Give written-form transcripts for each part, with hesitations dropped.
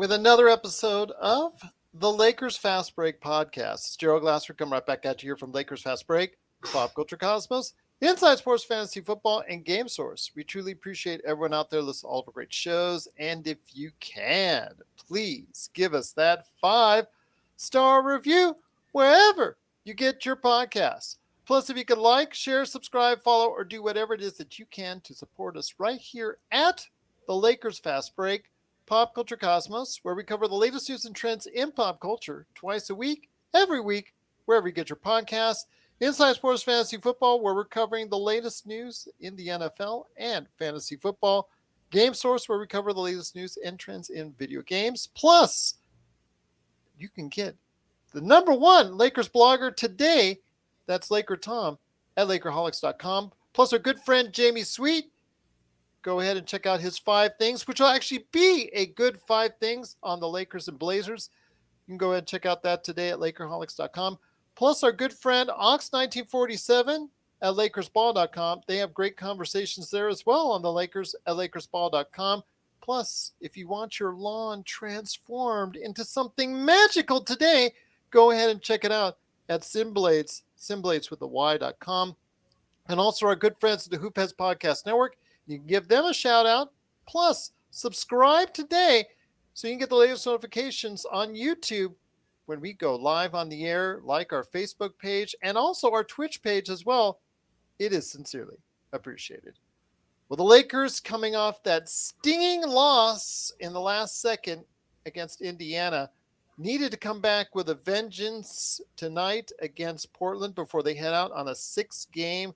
with another episode of the Lakers Fast Break podcast. It's Gerald Glasser coming right back at you here from Lakers Fast Break, Pop Culture Cosmos, Inside Sports Fantasy Football, and Game Source. We truly appreciate everyone out there listening to all of our great shows. And if you can, please give us that 5-star review wherever you get your podcasts. Plus, if you can like, share, subscribe, follow, or do whatever it is that you can to support us right here at the Lakers Fast Break, Pop Culture Cosmos, where we cover the latest news and trends in pop culture twice a week, every week, wherever you get your podcasts. Inside Sports Fantasy Football, where we're covering the latest news in the NFL and fantasy football. Game Source, where we cover the latest news and trends in video games. Plus, you can get the number one Lakers blogger today. That's Laker Tom at Lakerholics.com. Plus, our good friend Jamie Sweet. Go ahead and check out his 5 things, which will actually be a good 5 things on the Lakers and Blazers. You can go ahead and check out that today at Lakerholics.com. Plus, our good friend Ox1947 at LakersBall.com. They have great conversations there as well on the Lakers at LakersBall.com. Plus, if you want your lawn transformed into something magical today, go ahead and check it out at Simblades, Simblades with the Y.com. And also our good friends at the Hoop Heads Podcast Network. You can give them a shout out. Plus, subscribe today so you can get the latest notifications on YouTube when we go live on the air, like our Facebook page and also our Twitch page as well. It is sincerely appreciated. Well, the Lakers coming off that stinging loss in the last second against Indiana needed to come back with a vengeance tonight against Portland before they head out on a 6-game,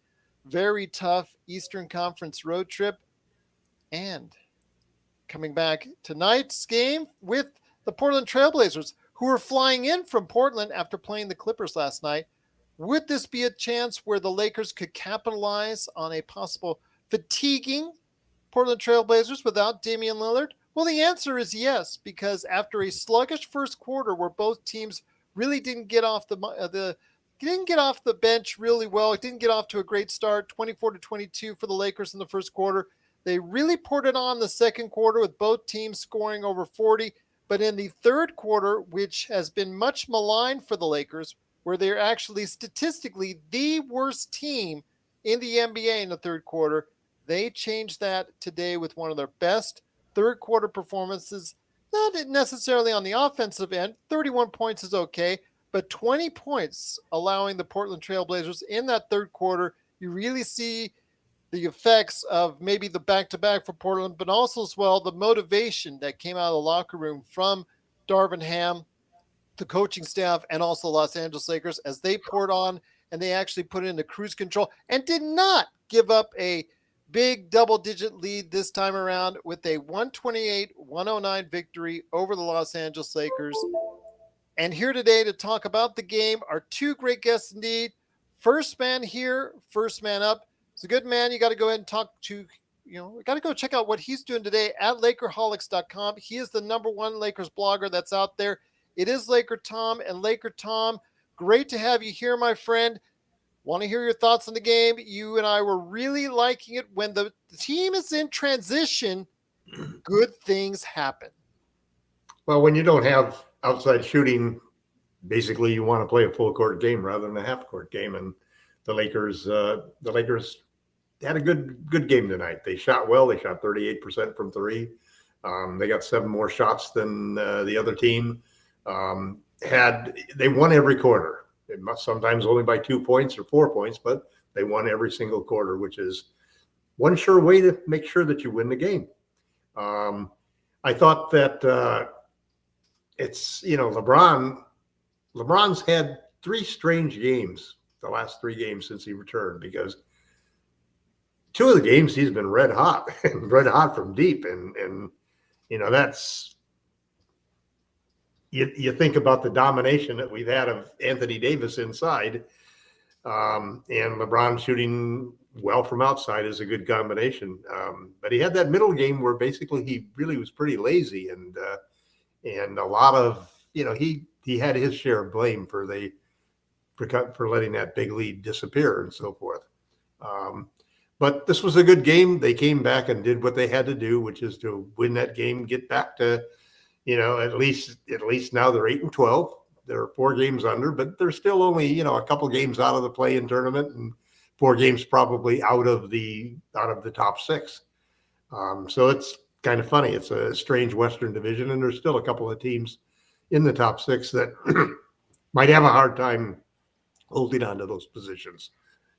very tough Eastern Conference road trip. And coming back tonight's game with the Portland Trailblazers, who are flying in from Portland after playing the Clippers last night. Would this be a chance where the Lakers could capitalize on a possible fatiguing Portland Trailblazers without Damian Lillard? Well, the answer is yes, because after a sluggish first quarter where both teams really didn't get off the bench really well, it didn't get off to a great start, 24-22 for the Lakers in the first quarter. They really poured it on the second quarter with both teams scoring over 40. But in the third quarter, which has been much maligned for the Lakers, where they're actually statistically the worst team in the NBA in the third quarter, they changed that today with one of their best third quarter performances. Not necessarily on the offensive end. 31 points is okay, but 20 points allowing the Portland Trailblazers in that third quarter. You really see the effects of maybe the back-to-back for Portland, but also as well the motivation that came out of the locker room from Darvin Ham, the coaching staff, and also Los Angeles Lakers as they poured on and they actually put it into cruise control and did not give up a big double-digit lead this time around with a 128-109 victory over the Los Angeles Lakers. And here today to talk about the game are 2 great guests indeed. First man here, first man up. It's a good man. You got to go ahead and talk to, got to go check out what he's doing today at Lakerholics.com. He is the number one Lakers blogger that's out there. It is Laker Tom. And Laker Tom, great to have you here, my friend. Want to hear your thoughts on the game. You and I were really liking it. When the team is in transition, good things happen. Well, when you don't have outside shooting, basically you want to play a full court game rather than a half court game. And the Lakers had a good game tonight. They shot well. They shot 38% from 3. They got 7 more shots than the other team. They won every quarter. Sometimes only by 2 points or 4 points, but they won every single quarter, which is one sure way to make sure that you win the game. I thought that it's, LeBron's had 3 strange games, the last 3 games since he returned, because 2 of the games he's been red hot from deep. And that's, you think about the domination that we've had of Anthony Davis inside, and LeBron shooting well from outside is a good combination. But he had that middle game where basically he really was pretty lazy, and a lot of, he had his share of blame for letting that big lead disappear and so forth. But this was a good game. They came back and did what they had to do, which is to win that game, get back to, At least now they're 8-12. They're 4 games under, but they're still only a couple games out of the play-in tournament and 4 games probably out of the top 6. So it's kind of funny. It's a strange Western division, and there's still a couple of teams in the top 6 that might have a hard time holding on to those positions.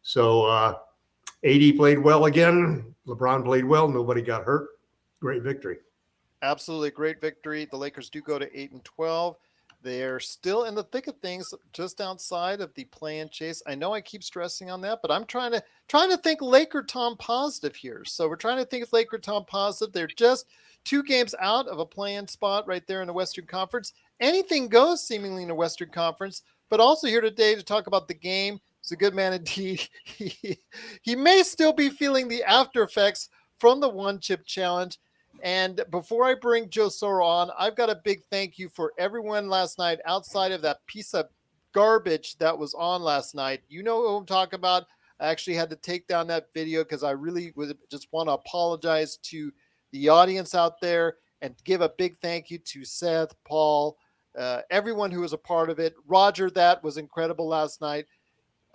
So AD played well again. LeBron played well. Nobody got hurt. Great victory. Absolutely great victory. The Lakers do go to 8-12. They're still in the thick of things, just outside of the play-in chase. I know I keep stressing on that, but I'm trying to think Laker Tom positive here. So we're trying to think of Laker Tom positive. They're just 2 games out of a play-in spot right there in the Western Conference. Anything goes seemingly in the Western Conference, but also here today to talk about the game. He's a good man indeed. He may still be feeling the after effects from the one chip challenge. And before I bring Joe Soro on, I've got a big thank you for everyone last night outside of that piece of garbage that was on last night. You know who I'm talking about. I actually had to take down that video because I really would just want to apologize to the audience out there and give a big thank you to Seth, Paul, everyone who was a part of it. Roger, that was incredible last night.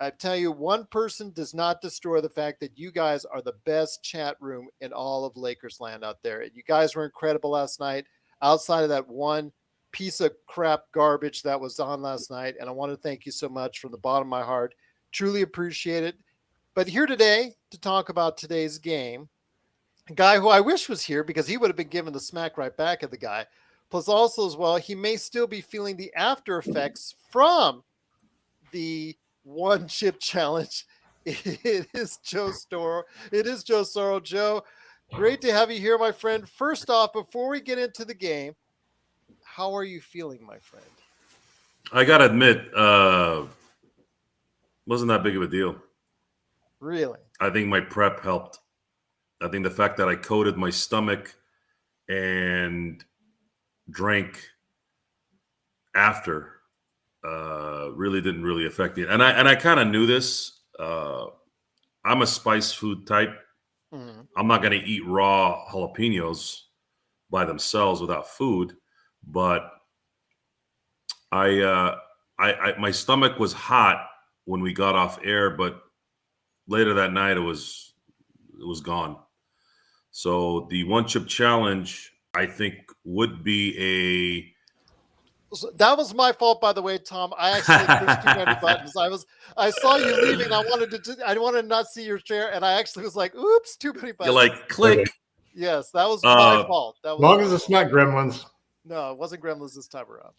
I tell you, one person does not destroy the fact that you guys are the best chat room in all of Lakers land out there. You guys were incredible last night, outside of that one piece of crap garbage that was on last night. And I want to thank you so much from the bottom of my heart. Truly appreciate it. But here today to talk about today's game, a guy who I wish was here because he would have been given the smack right back at the guy. Plus also as well, he may still be feeling the after effects from the one chip challenge. It is Joe Soro. It is Joe Soro. Joe, great to have you here, my friend. First off, before we get into the game, how are you feeling, my friend? I gotta admit, wasn't that big of a deal. Really? I think my prep helped. I think the fact that I coated my stomach and drank after really didn't really affect me. And I kind of knew this. I'm a spice food type. Mm-hmm. I'm not going to eat raw jalapenos by themselves without food, but I my stomach was hot when we got off air, but later that night it was gone. So the one chip challenge, I think, would be So that was my fault, by the way, Tom. I actually pushed too many buttons. I saw you leaving. I wanted to not see your chair, and I actually was like, "Oops, too many buttons." You're like click. Yes, that was my fault. That was as long as it's not Gremlins. No, it wasn't Gremlins this time around.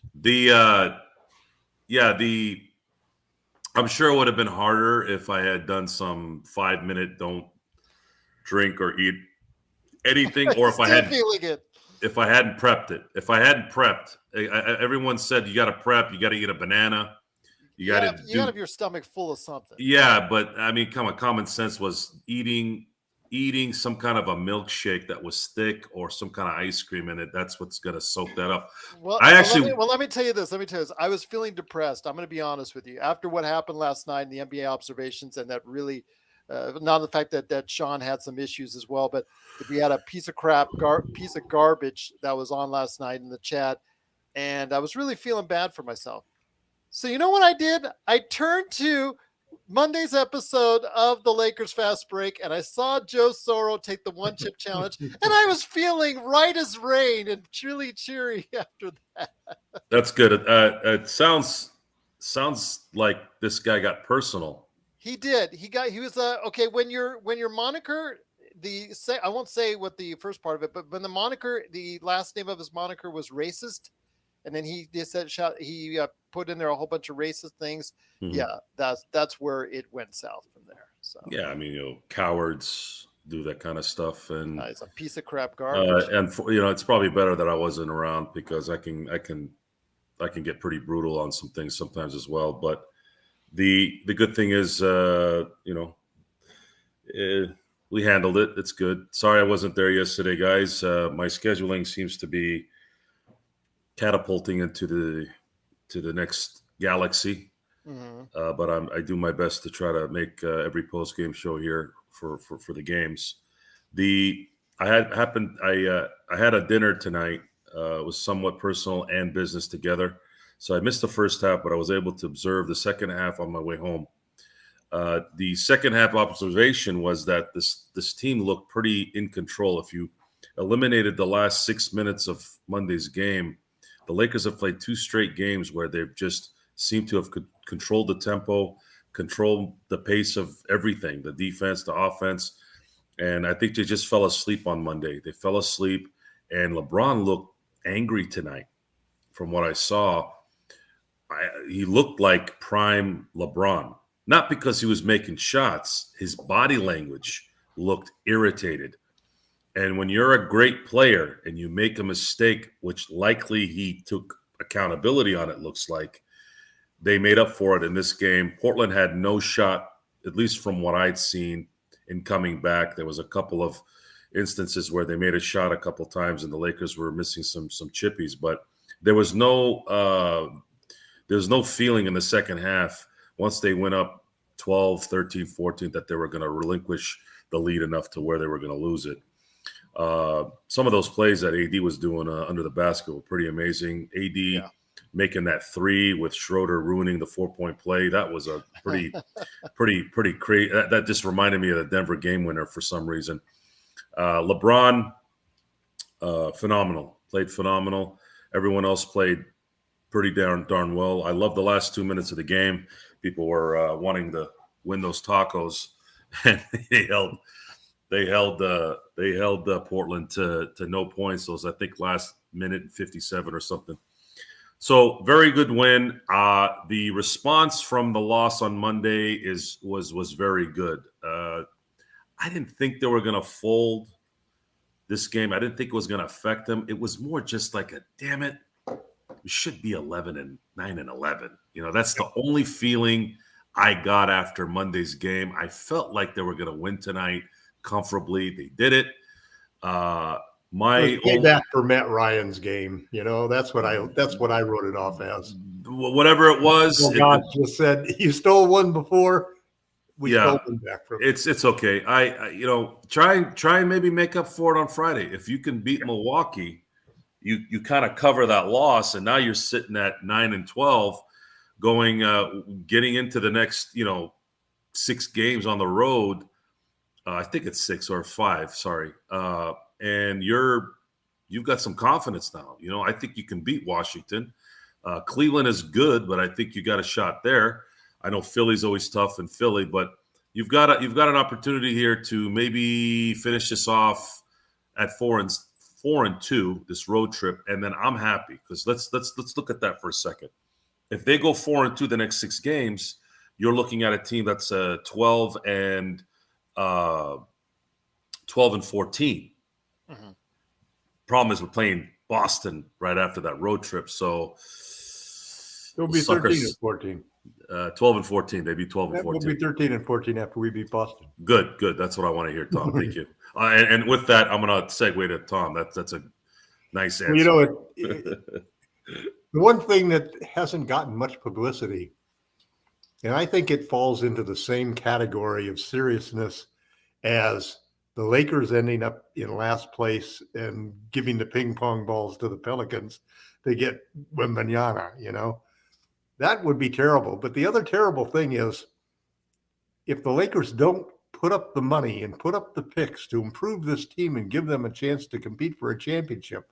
I'm sure it would have been harder if I had done some 5-minute don't drink or eat anything, or if I had feeling it. If I hadn't prepped it. If I hadn't prepped, everyone said you got to prep. You got to eat a banana. You got to have your stomach full of something. Yeah, but I mean, come on, common sense was eating some kind of a milkshake that was thick or some kind of ice cream in it. That's what's going to soak that up. Well, let me tell you this. I was feeling depressed. I'm going to be honest with you. After what happened last night in the NBA observations, and that really, not the fact that Sean had some issues as well, but we had a piece of piece of garbage that was on last night in the chat, and I was really feeling bad for myself. So you know what I did? I turned to Monday's episode of the Lakers Fast Break, and I saw Joe Soro take the one chip challenge, and I was feeling right as rain and truly cheery after that. That's good. It sounds like this guy got personal. He did. He was okay. When your moniker, I won't say what the first part of it, but when the last name of his moniker was racist, and then he just said he put in there a whole bunch of racist things. Mm-hmm. Yeah, that's where it went south from there. So yeah, I mean, cowards do that kind of stuff, and it's a piece of crap garbage. And it's probably better that I wasn't around because I can get pretty brutal on some things sometimes as well. But the good thing is, we handled it. It's good. Sorry I wasn't there yesterday, guys. My scheduling seems to be catapulting into the next galaxy. Mm-hmm. But I do my best to try to make every post game show here for the games. I had a dinner tonight It was somewhat personal and business together. So I missed the first half, but I was able to observe the second half on my way home. The second half observation was that this team looked pretty in control. If you eliminated the last 6 minutes of Monday's game, the Lakers have played 2 straight games where they've just seemed to have controlled the tempo, controlled the pace of everything, the defense, the offense. And I think they just fell asleep on Monday. They fell asleep, and LeBron looked angry tonight. From what I saw, he looked like prime LeBron. Not because he was making shots. His body language looked irritated. And when you're a great player and you make a mistake, which likely he took accountability on, it looks like, they made up for it in this game. Portland had no shot, at least from what I'd seen in coming back. There was a couple of instances where they made a shot a couple times and the Lakers were missing some chippies, but there was no feeling in the second half once they went up 12, 13, 14 that they were going to relinquish the lead enough to where they were going to lose it. Some of those plays that AD was doing under the basket were pretty amazing. AD making that 3 with Schroeder ruining the 4-point play. That was a pretty crazy. That just reminded me of the Denver game winner for some reason. LeBron, phenomenal. Played phenomenal. Everyone else played pretty darn well. I love the last 2 minutes of the game. People were wanting to win those tacos, and they held Portland to no points. Those, I think, last minute and 57 or something. So very good win. The response from the loss on Monday was very good. I didn't think they were going to fold this game. I didn't think it was going to affect them. It was more just like damn it, we should be 9-11. That's the only feeling I got after Monday's game. I felt like they were going to win tonight comfortably. They did it. Payback for Matt Ryan's game. That's what I wrote it off as. Whatever it was. God just said, you stole one before. We stole one back from it's okay. I try and maybe make up for it on Friday. If you can beat Milwaukee, you kind of cover that loss, and now you're sitting at 9-12, getting into the next 6 games on the road. I think it's 6 or 5. Sorry, and you've got some confidence now. I think you can beat Washington. Cleveland is good, but I think you got a shot there. I know Philly's always tough in Philly, but you've got an opportunity here to maybe finish this off at 4-2 this road trip, and then I'm happy because let's look at that for a second. If they go 4-2 the next 6 games, you're looking at a team that's 12 and 14. Mm-hmm. Problem is we're playing Boston right after that road trip, so it'll be 13 and 14. 12 and 14. They beat 12 and 14. We'll be 13 and 14 after we beat Boston. Good. That's what I want to hear, Tom. Thank you. And with that, I'm going to segue to Tom. That's a nice answer. Well, the one thing that hasn't gotten much publicity, and I think it falls into the same category of seriousness as the Lakers ending up in last place and giving the ping pong balls to the Pelicans to get Wembanyama, That would be terrible. But the other terrible thing is if the Lakers don't put up the money and put up the picks to improve this team and give them a chance to compete for a championship,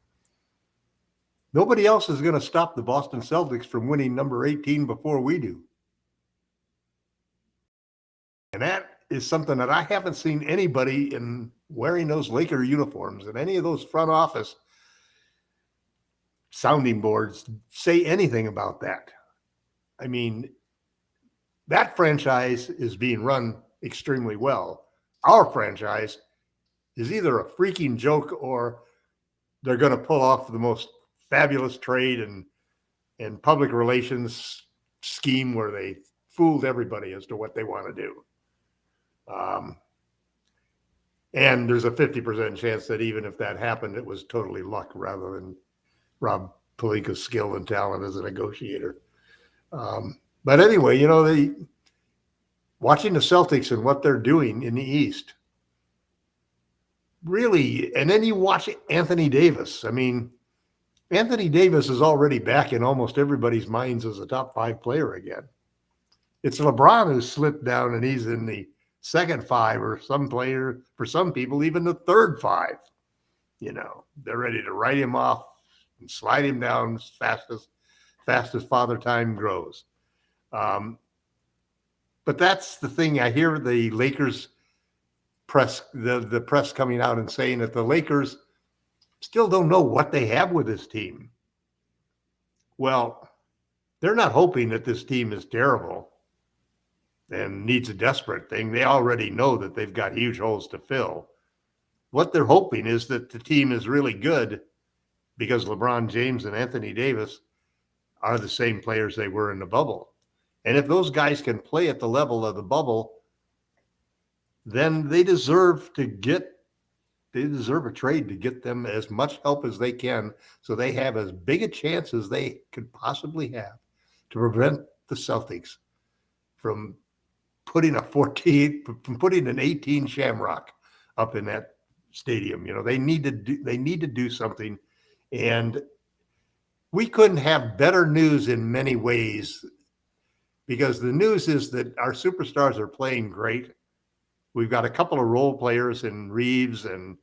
nobody else is going to stop the Boston Celtics from winning number 18 before we do. And that is something that I haven't seen anybody in wearing those Laker uniforms and any of those front office sounding boards say anything about that. I mean, that franchise is being run extremely well. Our franchise is either a freaking joke or they're going to pull off the most fabulous trade and public relations scheme where they fooled everybody as to what they want to do. And there's a 50% chance that even if that happened, it was totally luck rather than Rob Pelinka's skill and talent as a negotiator. But anyway, watching the Celtics and what they're doing in the East, really, and then you watch Anthony Davis. I mean, Anthony Davis is already back in almost everybody's minds as a top 5 player again. It's LeBron who's slipped down and he's in the second 5, or some player, for some people, even the third 5. They're ready to write him off and slide him down as fast as Father Time grows. But that's the thing. I hear the Lakers press, the press coming out and saying that the Lakers still don't know what they have with this team. Well, they're not hoping that this team is terrible and needs a desperate thing. They already know that they've got huge holes to fill. What they're hoping is that the team is really good because LeBron James and Anthony Davis are the same players they were in the bubble. And if those guys can play at the level of the bubble, then they deserve a trade to get them as much help as they can, so they have as big a chance as they could possibly have to prevent the Celtics from putting an 18 Shamrock up in that stadium. They need to do something, and we couldn't have better news in many ways, because the news is that our superstars are playing great. We've got a couple of role players in Reeves and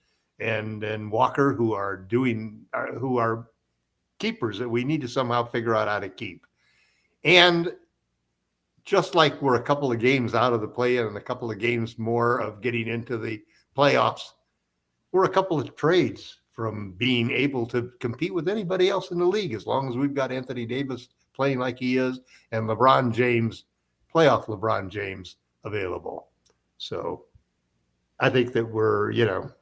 Walker who are keepers that we need to somehow figure out how to keep. And just like we're a couple of games out of the play-in and a couple of games more of getting into the playoffs, we're a couple of trades from being able to compete with anybody else in the league, as long as we've got Anthony Davis playing like he is and LeBron James, playoff LeBron James, available. So I think that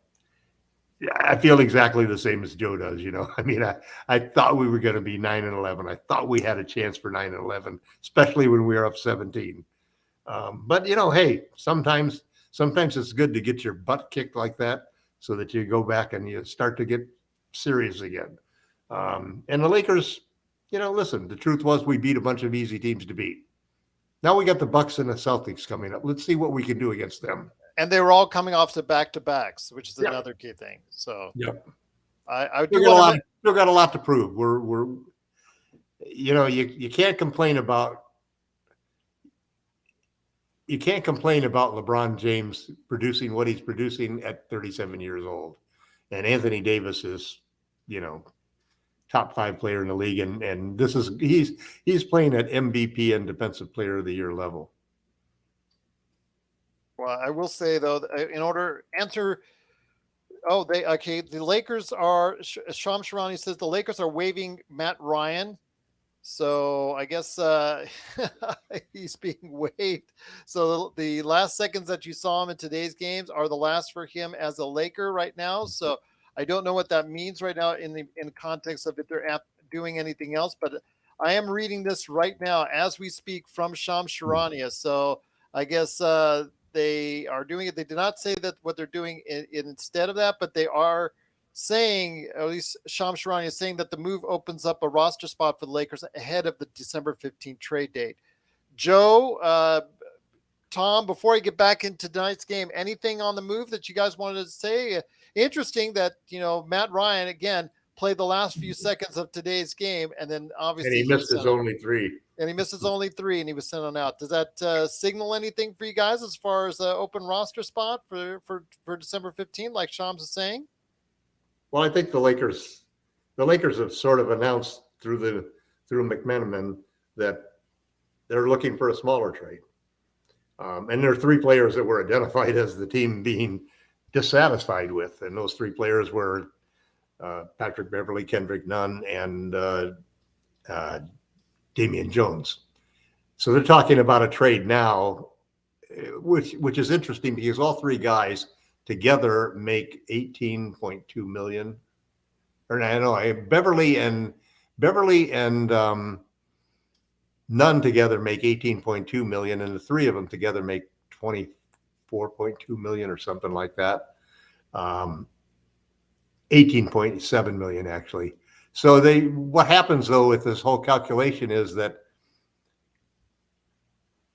I feel exactly the same as Joe does. I mean, I thought we were going to be 9-11. I thought we had a chance for 9-11, especially when we were up 17. But hey, sometimes it's good to get your butt kicked like that, so that you go back and you start to get serious again. And the Lakers, listen, the truth was we beat a bunch of easy teams to beat. Now we got the Bucks and the Celtics coming up. Let's see what we can do against them. And they were all coming off to back-to-backs, which is another key thing. So I do still got a lot to prove. We're you can't complain about LeBron James producing what he's producing at 37 years old. And Anthony Davis is, top 5 player in the league. And he's playing at MVP and Defensive Player of the Year level. Well, I will say, though, in order to answer, the Lakers are, Sham Sharani says the Lakers are waiving Matt Ryan. So I guess he's being waived. So the last seconds that you saw him in today's games are the last for him as a Laker right now. So I don't know what that means right now in context of if they're doing anything else. But I am reading this right now as we speak from Sham Sharania. So I guess they are doing it. They did not say that what they're doing instead of that, but they are saying, at least Sham Sharani is saying, that the move opens up a roster spot for the Lakers ahead of the December 15th trade date. Joe, Tom, before I get back into tonight's game, anything on the move that you guys wanted to say? Interesting that, Matt Ryan, again, played the last few seconds of today's game, and then obviously he missed his only 3. And he missed his only 3, and he was sent on out. Does that signal anything for you guys as far as an open roster spot for December 15th, like Shams is saying? Well, I think the Lakers have sort of announced through McMenamin that they're looking for a smaller trade. And there are 3 players that were identified as the team being dissatisfied with. And those 3 players were Patrick Beverley, Kendrick Nunn, and Damian Jones. So they're talking about a trade now, which is interesting because all 3 guys together make $18.2 million. Or no, Beverly and Nunn together make $18.2 million, and the 3 of them together make $24.2 million or something like that. $18.7 million actually. So what happens though with this whole calculation is that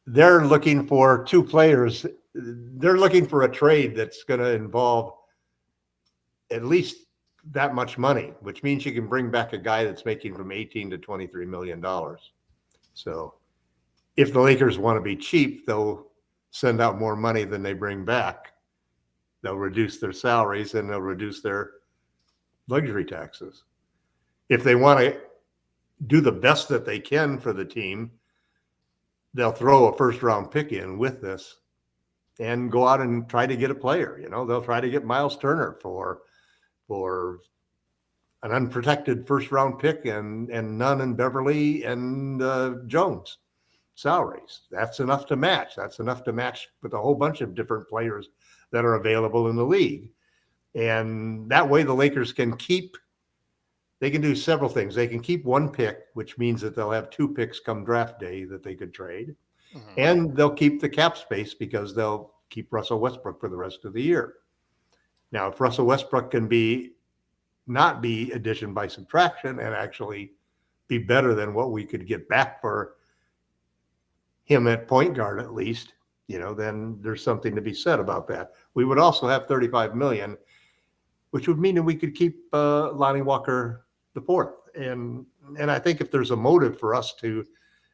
they're looking for 2 players. They're looking for a trade that's going to involve at least that much money, which means you can bring back a guy that's making from 18 to $23 million. So if the Lakers want to be cheap, they'll send out more money than they bring back. They'll reduce their salaries and they'll reduce their luxury taxes. If they want to do the best that they can for the team, they'll throw a first round pick in with this and go out and try to get a player. They'll try to get Miles Turner for an unprotected first round pick and Nunn and Beverly and Jones salaries. That's enough to match. That's enough to match with a whole bunch of different players that are available in the league. And that way the Lakers can do several things. They can keep one pick, which means that they'll have 2 picks come draft day that they could trade. Mm-hmm. And they'll keep the cap space because they'll keep Russell Westbrook for the rest of the year. Now, if Russell Westbrook can not be addition by subtraction and actually be better than what we could get back for him at point guard, at least, then there's something to be said about that. We would also have $35 million, which would mean that we could keep Lonnie Walker the fourth. And I think if there's a motive for us to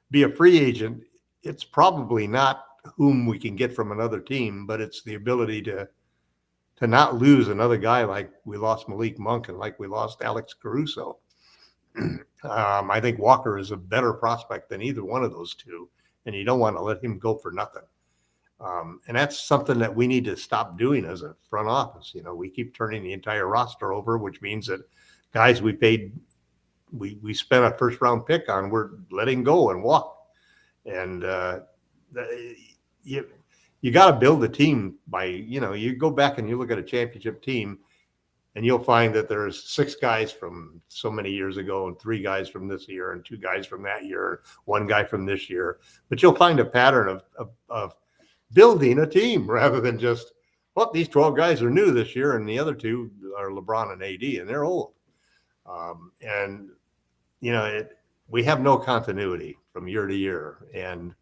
be a free agent, it's probably not whom we can get from another team, but it's the ability to not lose another guy like we lost Malik Monk and like we lost Alex Caruso. I think Walker is a better prospect than either one of those two, and you don't want to let him go for nothing. And that's something that we need to stop doing as a front office. We keep turning the entire roster over, which means that guys we spent a first round pick on, we're letting go and walk. And you got to build a team by, you go back and you look at a championship team and you'll find that there's 6 guys from so many years ago and 3 guys from this year and 2 guys from that year, 1 guy from this year. But you'll find a pattern of building a team rather than just, these 12 guys are new this year and the other 2 are LeBron and AD and they're old. We have no continuity from year to year. And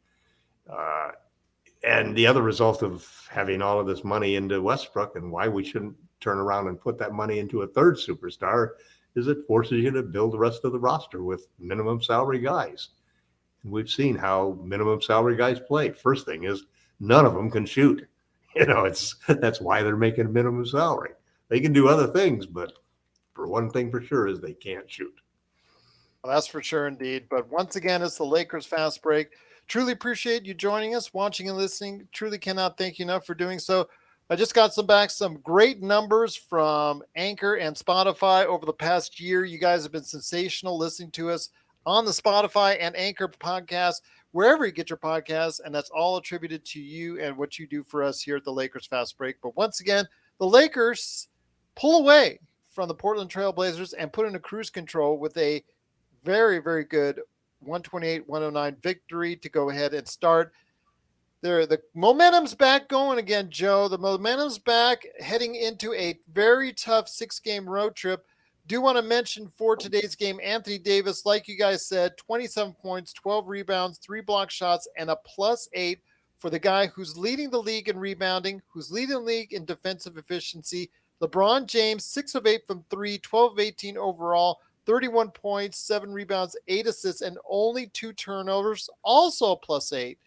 the other result of having all of this money into Westbrook and why we shouldn't turn around and put that money into a third superstar is it forces you to build the rest of the roster with minimum salary guys. And we've seen how minimum salary guys play. First thing is none of them can shoot. That's why they're making a minimum salary. They can do other things, but for one thing for sure is they can't shoot. Well, that's for sure indeed. But once again, it's the Lakers Fast Break. Truly appreciate you joining us, watching and listening. Truly cannot thank you enough for doing so. I just got some great numbers from Anchor and Spotify over the past year. You guys have been sensational listening to us on the Spotify and Anchor podcast, wherever you get your podcasts, and that's all attributed to you and what you do for us here at the Lakers Fast Break. But once again, the Lakers pull away from the Portland Trail Blazers and put into cruise control with a very, very good 128-109 victory to go ahead and start. The momentum's back going again, Joe. The momentum's back heading into a very tough 6-game road trip. Do want to mention for today's game, Anthony Davis, like you guys said, 27 points, 12 rebounds, 3 block shots, and a +8 for the guy who's leading the league in rebounding, who's leading the league in defensive efficiency. LeBron James, 6 of 8 from 3, 12 of 18 overall, 31 points, 7 rebounds, 8 assists, and only 2 turnovers, also a +8.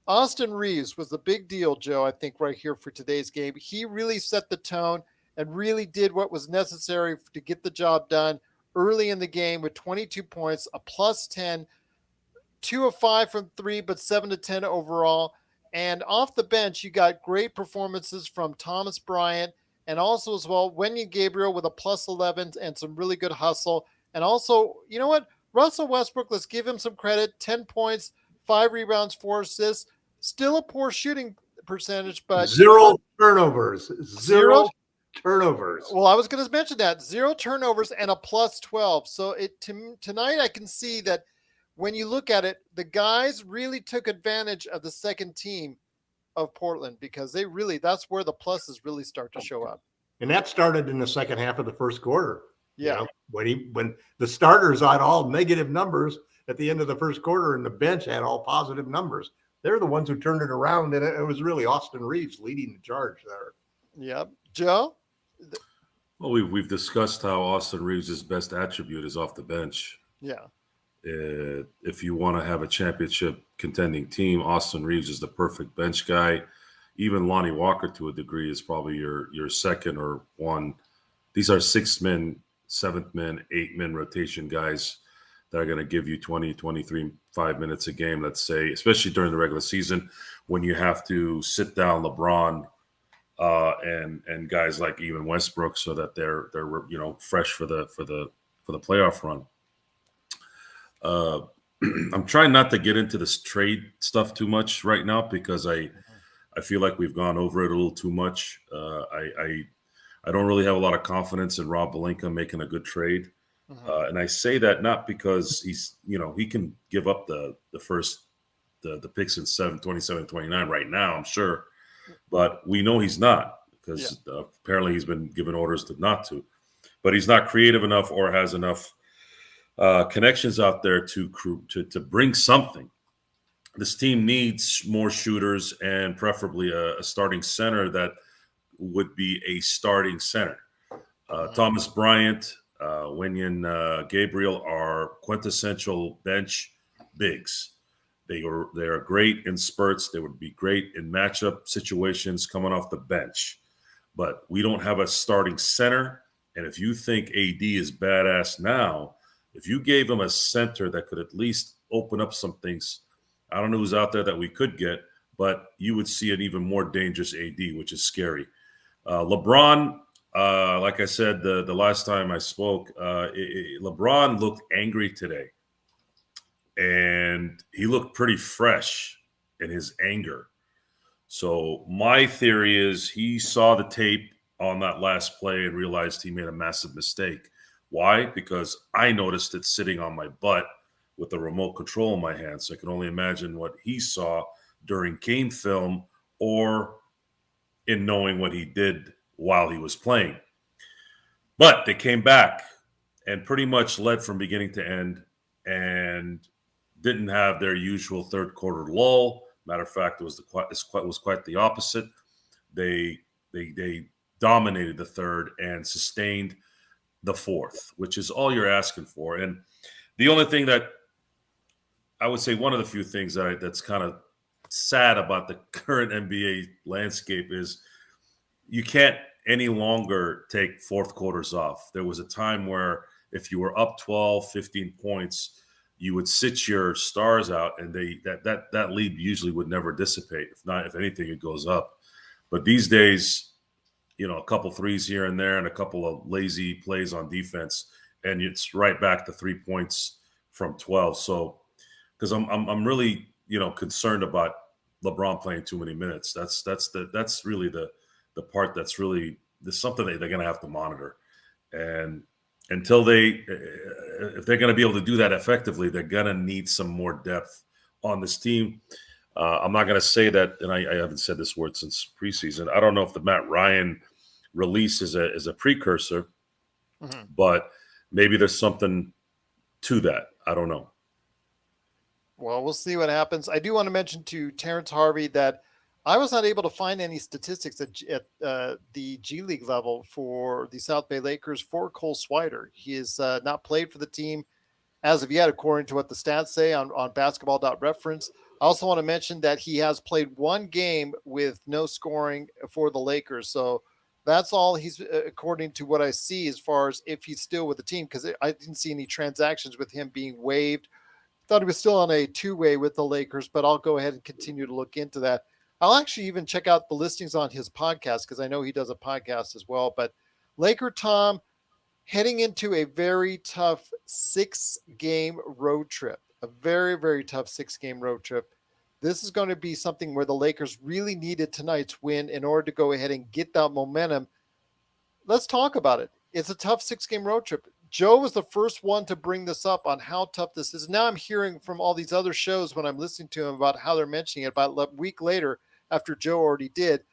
Austin Reeves was the big deal, Joe, I think, right here for today's game. He really set the tone and really did what was necessary to get the job done early in the game with 22 points, a +10, 2 of 5 from 3, but 7 to 10 overall. And off the bench, you got great performances from Thomas Bryant and also as well, Wenyen Gabriel with a +11 and some really good hustle. And also, you know what? Russell Westbrook, let's give him some credit. 10 points, 5 rebounds, 4 assists. Still a poor shooting percentage, but 0 turnovers. 0 turnovers. Well, I was going to mention that. 0 turnovers and a +12. So tonight I can see that when you look at it, the guys really took advantage of the second team of Portland because that's where the pluses really start to show up. And that started in the second half of the first quarter. Yeah. When the starters had all negative numbers at the end of the first quarter and the bench had all positive numbers, they're the ones who turned it around. And it was really Austin Reeves leading the charge there. Yep. Joe? Well, we've discussed how Austin Reeves' best attribute is off the bench. Yeah. If you want to have a championship contending team, Austin Reeves is the perfect bench guy. Even Lonnie Walker, to a degree, is probably your second or one. These are 6 men, 7th men, 8 men rotation guys that are going to give you 20, 23, 5 minutes a game, let's say, especially during the regular season when you have to sit down LeBron and guys like even Westbrook so that they're fresh for the playoff run. Uh, I'm trying not to get into this trade stuff too much right now because I feel like we've gone over it a little too much. I don't really have a lot of confidence in Rob Pelinka making a good trade. And I say that not because he can give up the picks in 27, 29 right now, I'm sure. But we know he's not because apparently he's been given orders to not to. But he's not creative enough or has enough connections out there to bring something. This team needs more shooters and preferably a starting center that would be a starting center. Thomas Bryant, Wenyen Gabriel are quintessential bench bigs. They are great in spurts. They would be great in matchup situations coming off the bench. But we don't have a starting center. And if you think AD is badass now, if you gave him a center that could at least open up some things, I don't know who's out there that we could get, but you would see an even more dangerous AD, which is scary. LeBron, like I said the last time I spoke, LeBron looked angry today. And he looked pretty fresh in his anger. So my theory is he saw the tape on that last play and realized he made a massive mistake. Why? Because I noticed it sitting on my butt with the remote control in my hand. So I can only imagine what he saw during game film or in knowing what he did while he was playing. But they came back and pretty much led from beginning to end and didn't have their usual third quarter lull. Matter of fact, it was quite the opposite. They dominated the third and sustained the fourth, which is all you're asking for. And the only thing that I would say, one of the few things that's kind of sad about the current NBA landscape is you can't any longer take fourth quarters off. There was a time where if you were up 12, 15 points, you would sit your stars out and that lead usually would never dissipate. If anything, it goes up. But these days, a couple threes here and there and a couple of lazy plays on defense, and it's right back to 3 points from 12. So, because I'm really concerned about LeBron playing too many minutes. That's really the part that's really there's something that they're going to have to monitor, and until if they're going to be able to do that effectively, they're going to need some more depth on this team. I'm not going to say that, and I haven't said this word since preseason. I don't know if the Matt Ryan release is a precursor, but maybe there's something to that. I don't know. Well, we'll see what happens. I do want to mention to Terrence Harvey that I was not able to find any statistics at the G League level for the South Bay Lakers for Cole Swider. He has not played for the team as of yet, according to what the stats say on basketball.reference. I also want to mention that he has played one game with no scoring for the Lakers. So that's all he's, according to what I see, as far as if he's still with the team, because I didn't see any transactions with him being waived. Thought he was still on a two-way with the Lakers, but I'll go ahead and continue to look into that. I'll actually even check out the listings on his podcast because I know he does a podcast as well. But Laker Tom heading into a very tough 6-game road trip, a very, very tough 6-game road trip. This is going to be something where the Lakers really needed tonight's win in order to go ahead and get that momentum. Let's talk about it. It's a tough 6-game road trip. Joe was the first one to bring this up on how tough this is. Now I'm hearing from all these other shows when I'm listening to them about how they're mentioning it about a week later after Joe already did.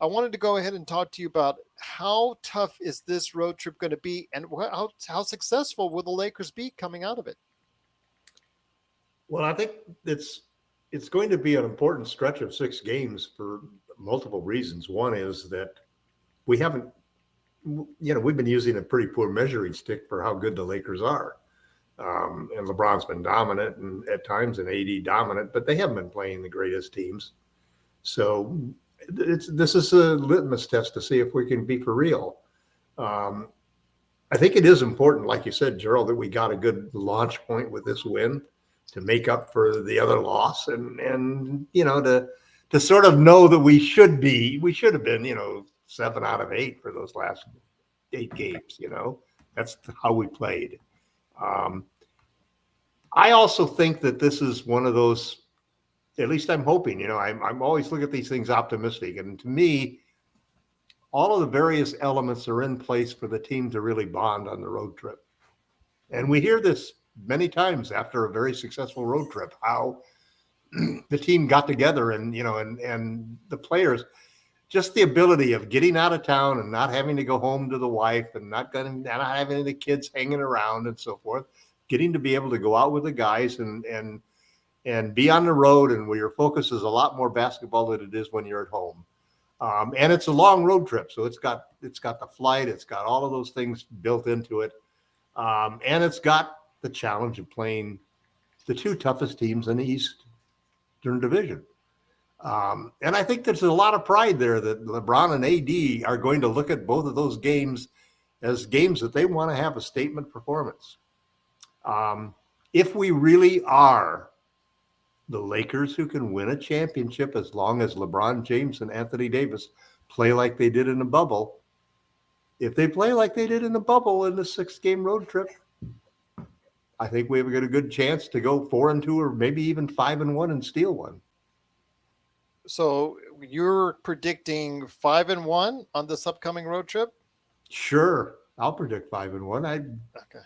I wanted to go ahead and talk to you about how tough is this road trip going to be and how successful will the Lakers be coming out of it? Well, I think it's going to be an important stretch of 6 games for multiple reasons. One is that we haven't we've been using a pretty poor measuring stick for how good the Lakers are. And LeBron's been dominant and at times and AD dominant, but they haven't been playing the greatest teams. So this is a litmus test to see if we can be for real. I think it is important, like you said, Gerald, that we got a good launch point with this win to make up for the other loss, and to sort of know that we should have been 7 out of 8 for those last 8 games. That's how we played. I also think that this is one of those. At least I'm hoping. I'm always looking at these things optimistic, and to me, all of the various elements are in place for the team to really bond on the road trip. And we hear this many times after a very successful road trip, how the team got together and the players, just the ability of getting out of town and not having to go home to the wife and not having the kids hanging around and so forth, getting to be able to go out with the guys and be on the road, and where your focus is a lot more basketball than it is when you're at home. And it's a long road trip, so it's got the flight, it's got all of those things built into it, and it's got the challenge of playing the 2 toughest teams in the Eastern Division. And I think there's a lot of pride there that LeBron and AD are going to look at both of those games as games that they want to have a statement performance. If we really are the Lakers who can win a championship as long as LeBron James and Anthony Davis play like they did in the bubble. If they play like they did in the bubble in the 6-game road trip, I think we have got a good chance to go 4-2 or maybe even 5-1 and steal one. So you're predicting 5-1 on this upcoming road trip? Sure, I'll predict 5-1. Okay.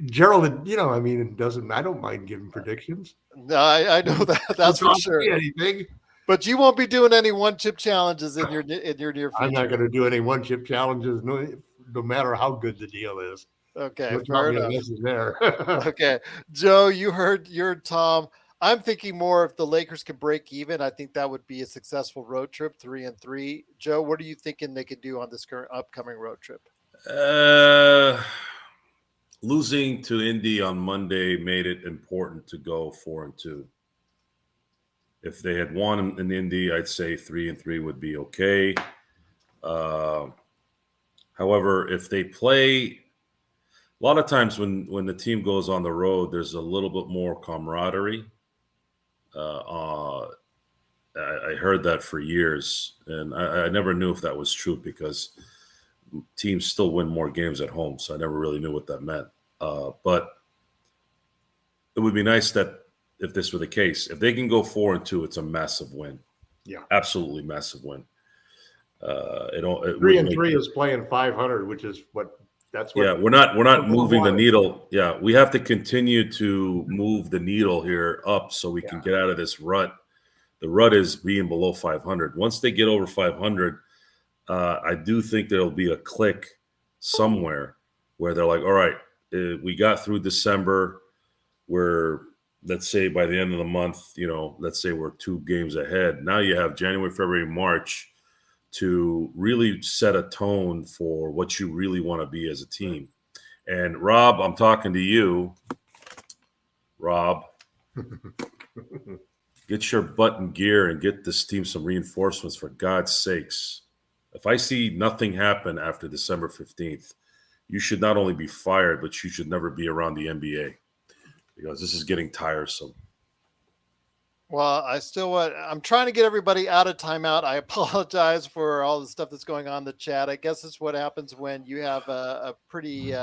Gerald, it doesn't. I don't mind giving predictions. No, I know that. That's for sure. Anything. But you won't be doing any one-chip challenges in your near future. I'm not going to do any one-chip challenges, no matter how good the deal is. Okay, fair enough. There. Okay, Joe, you heard Tom. I'm thinking more if the Lakers can break even. I think that would be a successful road trip, 3-3. Joe, what are you thinking they could do on this current upcoming road trip? Losing to Indy on Monday made it important to go 4-2. If they had won in Indy, I'd say 3-3 would be okay. However, if they play, a lot of times when the team goes on the road, there's a little bit more camaraderie. I heard that for years, and I never knew if that was true because teams still win more games at home, so I never really knew what that meant. But it would be nice that if this were the case, if they can go 4-2, it's a massive win. Yeah, absolutely massive win. 3-3 is playing 500, which is what. That's what. Yeah, we're not moving the needle. Yeah, we have to continue to move the needle here up so we can get out of this rut. The rut is being below 500. Once they get over 500. I do think there'll be a click somewhere where they're like, all right, we got through December. We're, let's say by the end of the month, let's say we're 2 games ahead. Now you have January, February, March to really set a tone for what you really want to be as a team. And Rob, I'm talking to you. Rob, get your butt in gear and get this team some reinforcements for God's sakes. If I see nothing happen after December 15th, you should not only be fired, but you should never be around the NBA because this is getting tiresome. Well, I'm trying to get everybody out of timeout. I apologize for all the stuff that's going on in the chat. I guess it's what happens when you have a pretty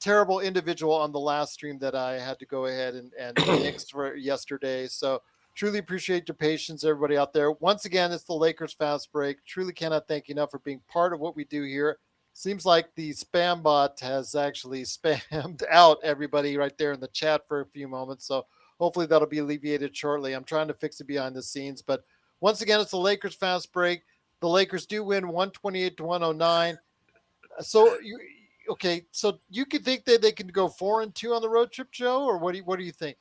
terrible individual on the last stream that I had to go ahead and fix for yesterday. So truly appreciate your patience, everybody out there. Once again, it's the Lakers Fast Break. Truly cannot thank you enough for being part of what we do here. Seems like the spam bot has actually spammed out everybody right there in the chat for a few moments. So hopefully that'll be alleviated shortly. I'm trying to fix it behind the scenes. But once again, it's the Lakers Fast Break. The Lakers do win 128-109. So you could think that they can go 4-2 on the road trip, Joe, or what are you thinking?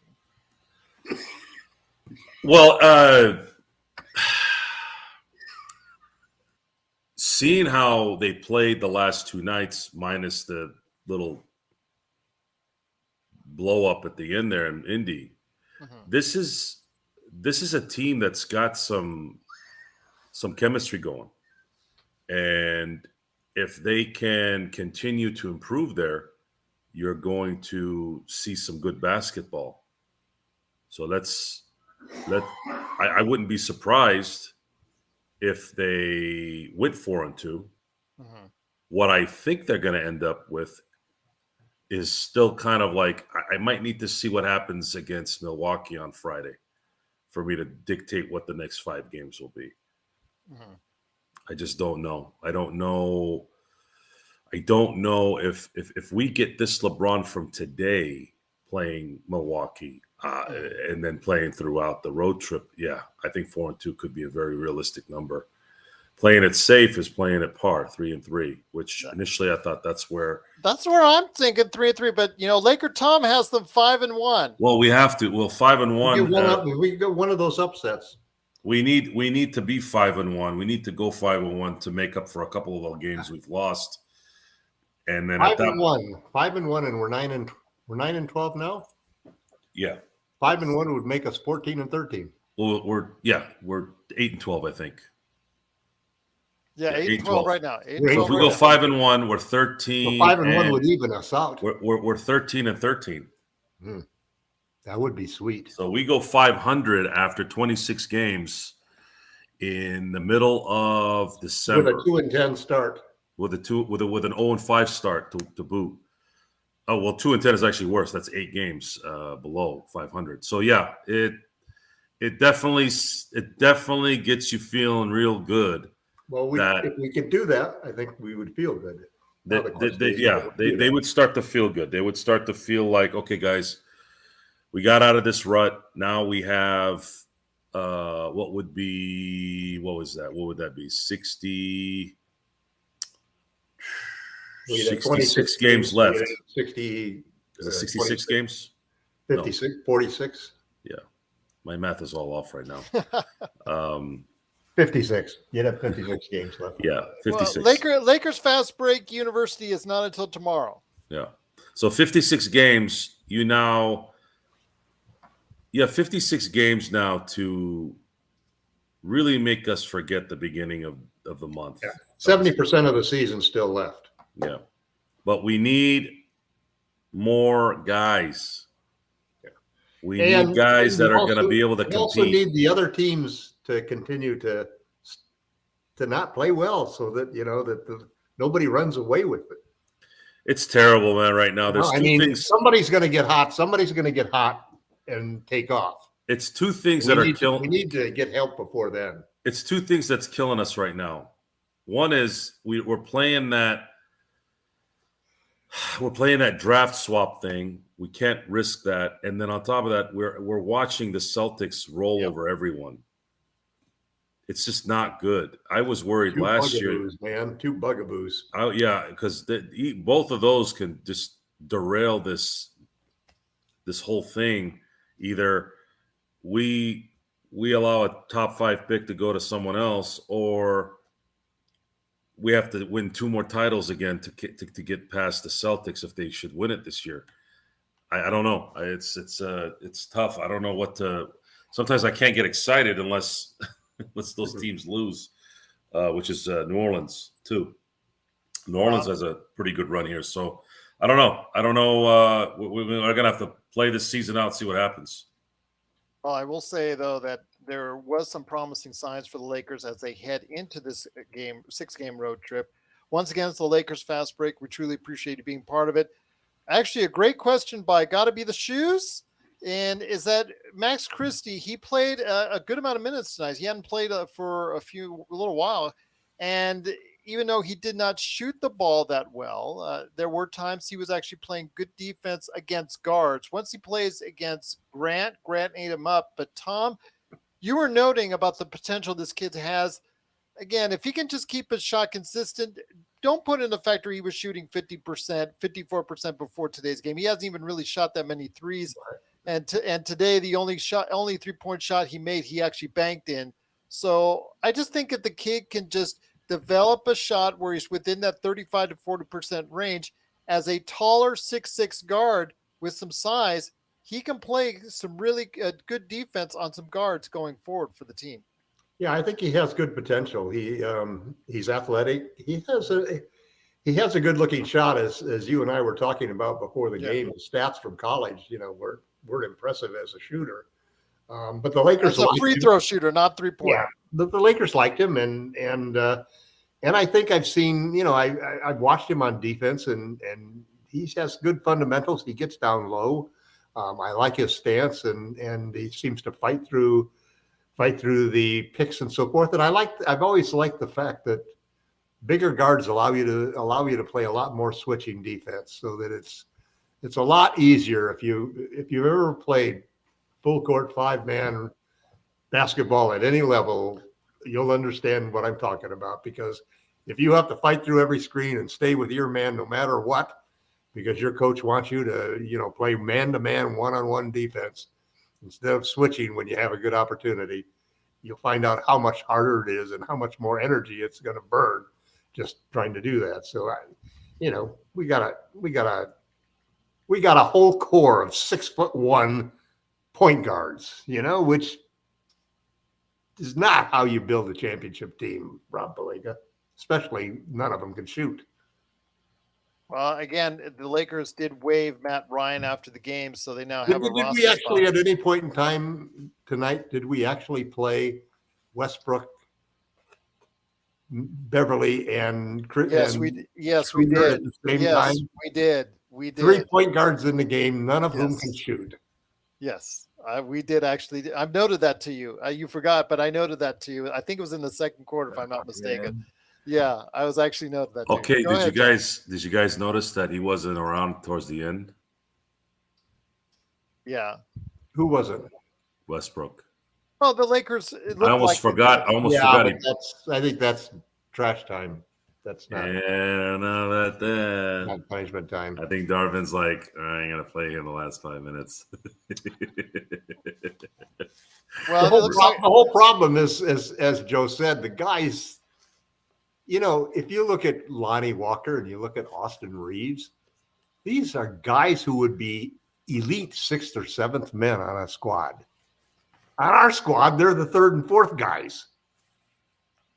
seeing how they played the last two nights, minus the little blow up at the end there in Indy, this is a team that's got some chemistry going, and if they can continue to improve there, you're going to see some good basketball. So I wouldn't be surprised if they went 4-2. What I think they're going to end up with is still kind of like, I might need to see what happens against Milwaukee on Friday for me to dictate what the next 5 games will be. I just don't know. I don't know if we get this LeBron from today playing Milwaukee and then playing throughout the road trip. Yeah, I think 4-2 could be a very realistic number. Playing it safe is playing at par, 3-3, which initially I thought that's where I'm thinking 3-3. But Laker Tom has them 5-1. Well, we have to. Well, 5-1. We get one of those upsets. We need to be 5-1. We need to go 5-1 to make up for a couple of our games we've lost. And then 5-1, 5-1, and we're 9-12 now. Yeah, 5-1 would make us 14-13. Well, we're 8-12, I think. Yeah, 8-12 right now. If we go 5-1, we're 13. So 5-1 would even us out. We're 13-13. That would be sweet. So we go 500 after 26 games in the middle of December with a 2-10 start. With an 0-5 start to boot. Oh well, 2-10 is actually worse. That's 8 games below 500. So yeah, it definitely gets you feeling real good. Well, if we could do that, I think we would feel good. They would start to feel good. They would start to feel like, okay, guys, we got out of this rut. Now we have what would that be? 66 games left. 60. Is it 66 games? 56, 46. Yeah. My math is all off right now. 56. You'd have 56 games left. Yeah, 56. Well, Lakers fast break university is not until tomorrow. Yeah. So 56 games, you have 56 games now to really make us forget the beginning of the month. Yeah. 70% of the season still left. Yeah. But we need more guys. Yeah. We need guys that are going to be able to compete. We also need the other teams to continue to not play well so that, nobody runs away with it. It's terrible, man, right now. There's two things. Somebody's going to get hot. Somebody's going to get hot and take off. It's two things that are killing. We need to get help before then. It's two things that's killing us right now. One is we're playing that draft swap thing. We can't risk that. And then on top of that, we're watching the Celtics roll over everyone. It's just not good. I was worried last year, man. 2 bugaboos. Oh yeah, because both of those can just derail this whole thing. Either we allow a top 5 pick to go to someone else, or we have to win 2 more titles again to get past the Celtics if they should win it this year. I don't know. It's tough. I don't know what to. Sometimes I can't get excited unless those teams lose, which is New Orleans too. New Orleans has a pretty good run here, so I don't know. We're gonna have to play this season out, see what happens. Well, I will say though that there was some promising signs for the Lakers as they head into this 6-game road trip. Once again, it's the Lakers Fast Break. We truly appreciate you being part of it. Actually, a great question by Gotta Be the Shoes. And is that Max Christie? He played a good amount of minutes tonight. He hadn't played for a little while. And even though he did not shoot the ball that well, there were times he was actually playing good defense against guards. Once he plays against Grant ate him up. But Tom, you were noting about the potential this kid has. Again, if he can just keep his shot consistent, don't put in the factor he was shooting 50%, 54% before today's game. He hasn't even really shot that many threes. And today, the only 3-point shot he made, he actually banked in. So I just think if the kid can just develop a shot where he's within that 35 to 40% range as a taller 6'6" guard with some size, he can play some really good defense on some guards going forward for the team. Yeah, I think he has good potential. He's athletic. He has a good looking shot, as you and I were talking about before the game. His stats from college, were impressive as a shooter. But the Lakers, as a free throw shooter, not 3-point. Yeah, the Lakers liked him, and I think I've seen, I've watched him on defense, and he has good fundamentals. He gets down low. I like his stance, and he seems to fight through the picks and so forth. And I've always liked the fact that bigger guards allow you to play a lot more switching defense, so that it's a lot easier if you've ever played full court 5-man basketball at any level, you'll understand what I'm talking about. Because if you have to fight through every screen and stay with your man no matter what, because your coach wants you to, play man-to-man, one-on-one defense instead of switching when you have a good opportunity, you'll find out how much harder it is and how much more energy it's going to burn just trying to do that. So, we got a whole core of 6'1" point guards, which is not how you build a championship team, Rob Pelinka. Especially none of them can shoot. Well, again, the Lakers did waive Matt Ryan after the game, so they now have a roster. Did we actually, at any point in time tonight, did we actually play Westbrook, Beverly, and Chris? Yes, we did. Yes, we did. We did. 3 point guards in the game, none of whom can shoot. Yes, we did actually. I've noted that to you. You forgot, but I noted that to you. I think it was in the second quarter, if I'm not mistaken. Man. Yeah, I was actually noted that. Okay, did you guys notice that he wasn't around towards the end? Yeah. Who was it? Westbrook. Well, the Lakers. I almost forgot. I think that's trash time. That's not. Yeah, no, that. Not punishment time. I think Darvin's like, I ain't gonna play here in the last 5 minutes. Well, the whole problem is, as Joe said, the guys. If you look at Lonnie Walker and you look at Austin Reeves, these are guys who would be elite 6th or 7th men on a squad. On our squad, they're the 3rd and 4th guys.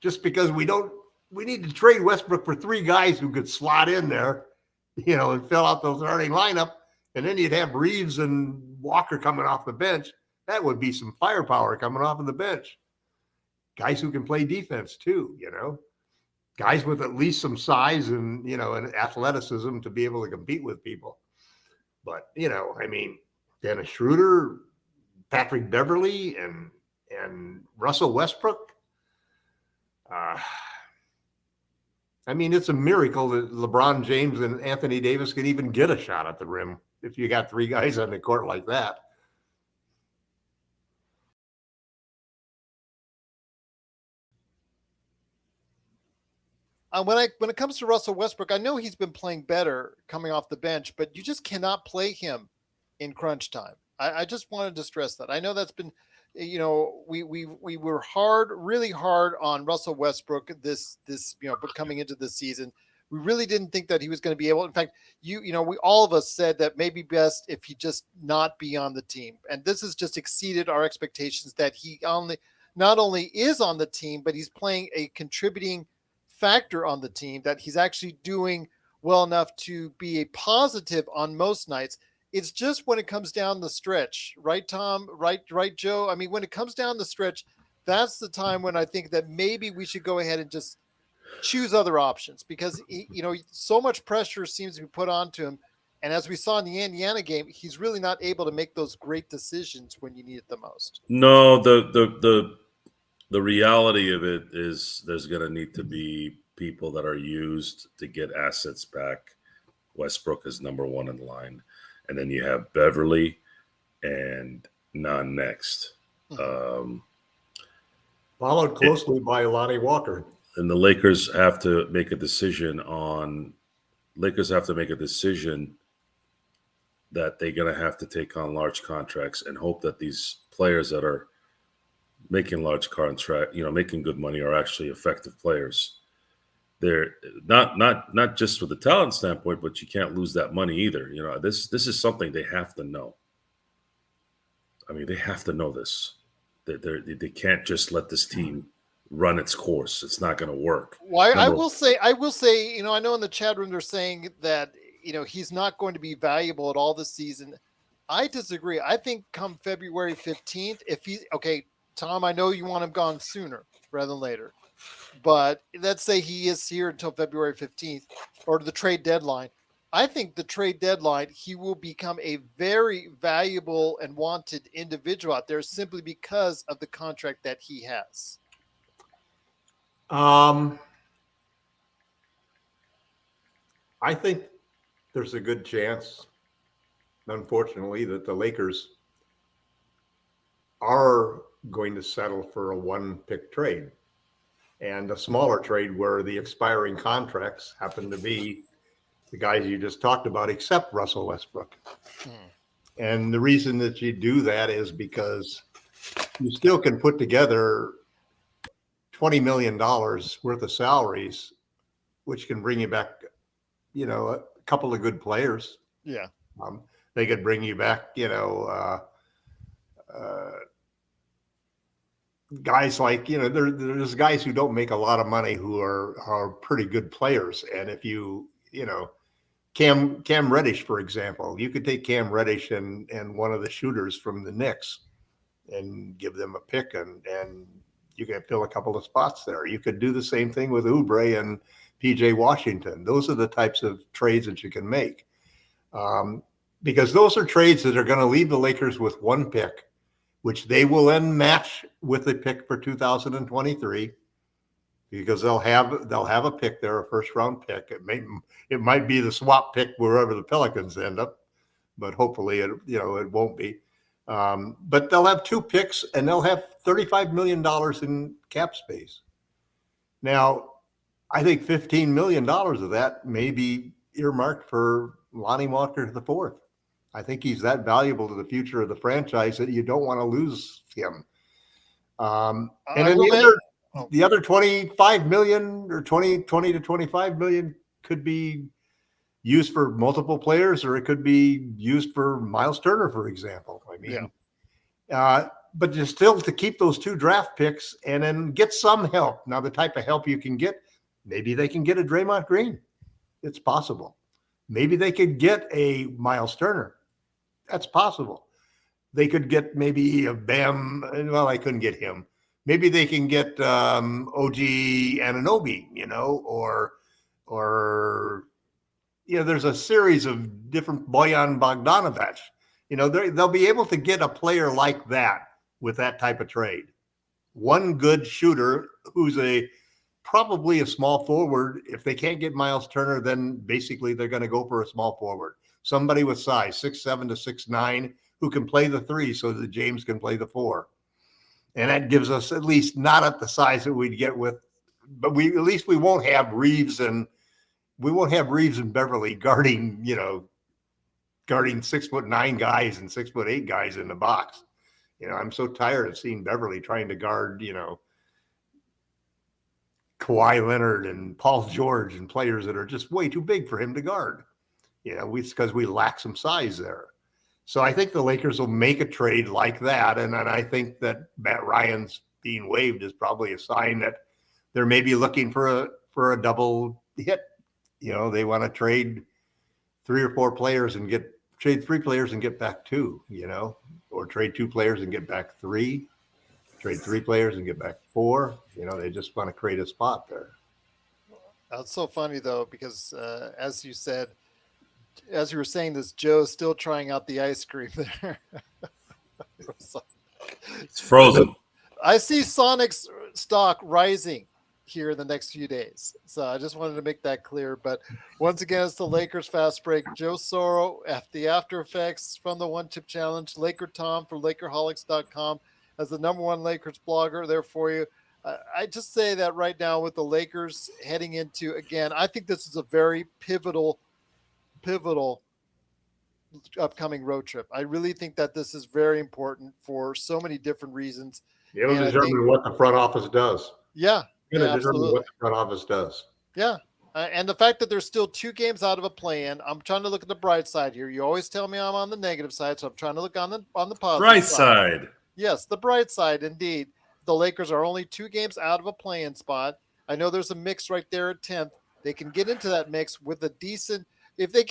Just because we need to trade Westbrook for 3 guys who could slot in there, and fill out the starting lineup. And then you'd have Reeves and Walker coming off the bench. That would be some firepower coming off of the bench. Guys who can play defense too, Guys with at least some size and, and athleticism to be able to compete with people. But, Dennis Schroeder, Patrick Beverly, and Russell Westbrook. It's a miracle that LeBron James and Anthony Davis can even get a shot at the rim if you got 3 guys on the court like that. When it comes to Russell Westbrook, I know he's been playing better coming off the bench, but you just cannot play him in crunch time. I just wanted to stress that. I know that's been, we were really hard on Russell Westbrook this coming into this season. We really didn't think that he was going to be able. In fact, we all of us said that maybe best if he just not be on the team, and this has just exceeded our expectations. That he not only is on the team, but he's playing a contributing factor on the team, that he's actually doing well enough to be a positive on most nights. It's just when it comes down the stretch, right, Tom? Right, Joe? When it comes down the stretch, that's the time when I think that maybe we should go ahead and just choose other options, because so much pressure seems to be put onto him. And as we saw in the Indiana game, he's really not able to make those great decisions when you need it the most. No, the reality of it is there's going to need to be people that are used to get assets back. Westbrook is number 1 in line. And then you have Beverly and Nunn next. Followed closely by Lonnie Walker. And the Lakers have to make a decision that they're going to have to take on large contracts and hope that these players that are making large contract, making good money are actually effective players. they're not just with the talent standpoint, but you can't lose that money either. This is something they have to know. I mean, they have to know this. They can't just let this team run its course. It's not going to work. Well, I will say, I know in the chat room they're saying that, he's not going to be valuable at all this season. I disagree. I think come February 15th, Tom, I know you want him gone sooner rather than later, but let's say he is here until February 15th or the trade deadline. I think the trade deadline, he will become a very valuable and wanted individual out there simply because of the contract that he has. I think there's a good chance, unfortunately, that the Lakers are going to settle for a one-pick trade and a smaller trade where the expiring contracts happen to be the guys you just talked about, except Russell Westbrook. And the reason that you do that is because you still can put together $20 million worth of salaries, which can bring you back, a couple of good players. Yeah. They could bring you back, guys like, there's guys who don't make a lot of money who are pretty good players. And if Cam Reddish, for example, you could take Cam Reddish and one of the shooters from the Knicks and give them a pick and you can fill a couple of spots there. You could do the same thing with Oubre and PJ Washington. Those are the types of trades that you can make. Because those are trades that are going to leave the Lakers with one pick, which they will then match with a pick for 2023, because they'll have a pick there, a first round pick. It might be the swap pick wherever the Pelicans end up, but hopefully it won't be. But they'll have two picks and they'll have $35 million in cap space. Now, I think $15 million of that may be earmarked for Lonnie Walker IV. I think he's that valuable to the future of the franchise that you don't want to lose him. And then the other 25 million or 20 to 25 million could be used for multiple players, or it could be used for Miles Turner, for example. I mean, but just still to keep those two draft picks and then get some help. Now, the type of help you can get, maybe they can get a Draymond Green. It's possible. Maybe they could get a Miles Turner. That's possible. They could get maybe a Bam. Well, I couldn't get him. Maybe they can get OG Anunoby, or there's a series of different Bojan Bogdanovic. They'll be able to get a player like that with that type of trade. One good shooter who's probably a small forward. If they can't get Miles Turner, then basically they're going to go for a small forward. Somebody with size, 6'7" to 6'9", who can play the three so that James can play the four. And that gives us at least not at the size that we'd get with, but we won't have Reeves and Beverly guarding 6'9" guys and 6'8" guys in the box. I'm so tired of seeing Beverly trying to guard, Kawhi Leonard and Paul George and players that are just way too big for him to guard. Because we lack some size there. So I think the Lakers will make a trade like that. And then I think that Matt Ryan's being waived is probably a sign that they're maybe looking for a double hit. They want to trade 3 or 4 players and trade 3 players and get back 2, or trade 2 players and get back 3, trade 3 players and get back 4. They just want to create a spot there. That's so funny though, because as you said, as you were saying this, Joe's still trying out the ice cream there. It's frozen. I see Sonic's stock rising here in the next few days. So I just wanted to make that clear. But once again, it's the Lakers Fast Break. Joe Soro at the After Effects from the One Tip Challenge. Laker Tom for LakerHolics.com as the #1 Lakers blogger there for you. I just say that right now with the Lakers heading into, again, I think this is a very pivotal upcoming road trip. I really think that this is very important for so many different reasons. It'll determine what the front office does. Yeah. It'll determine what the front office does. Yeah. And the fact that there's still 2 games out of a play-in, I'm trying to look at the bright side here. You always tell me I'm on the negative side, so I'm trying to look on the positive Bright side. side. Yes, the bright side indeed. The Lakers are only 2 games out of a play-in spot. I know there's a mix right there at 10th. They can get into that mix with a decent if they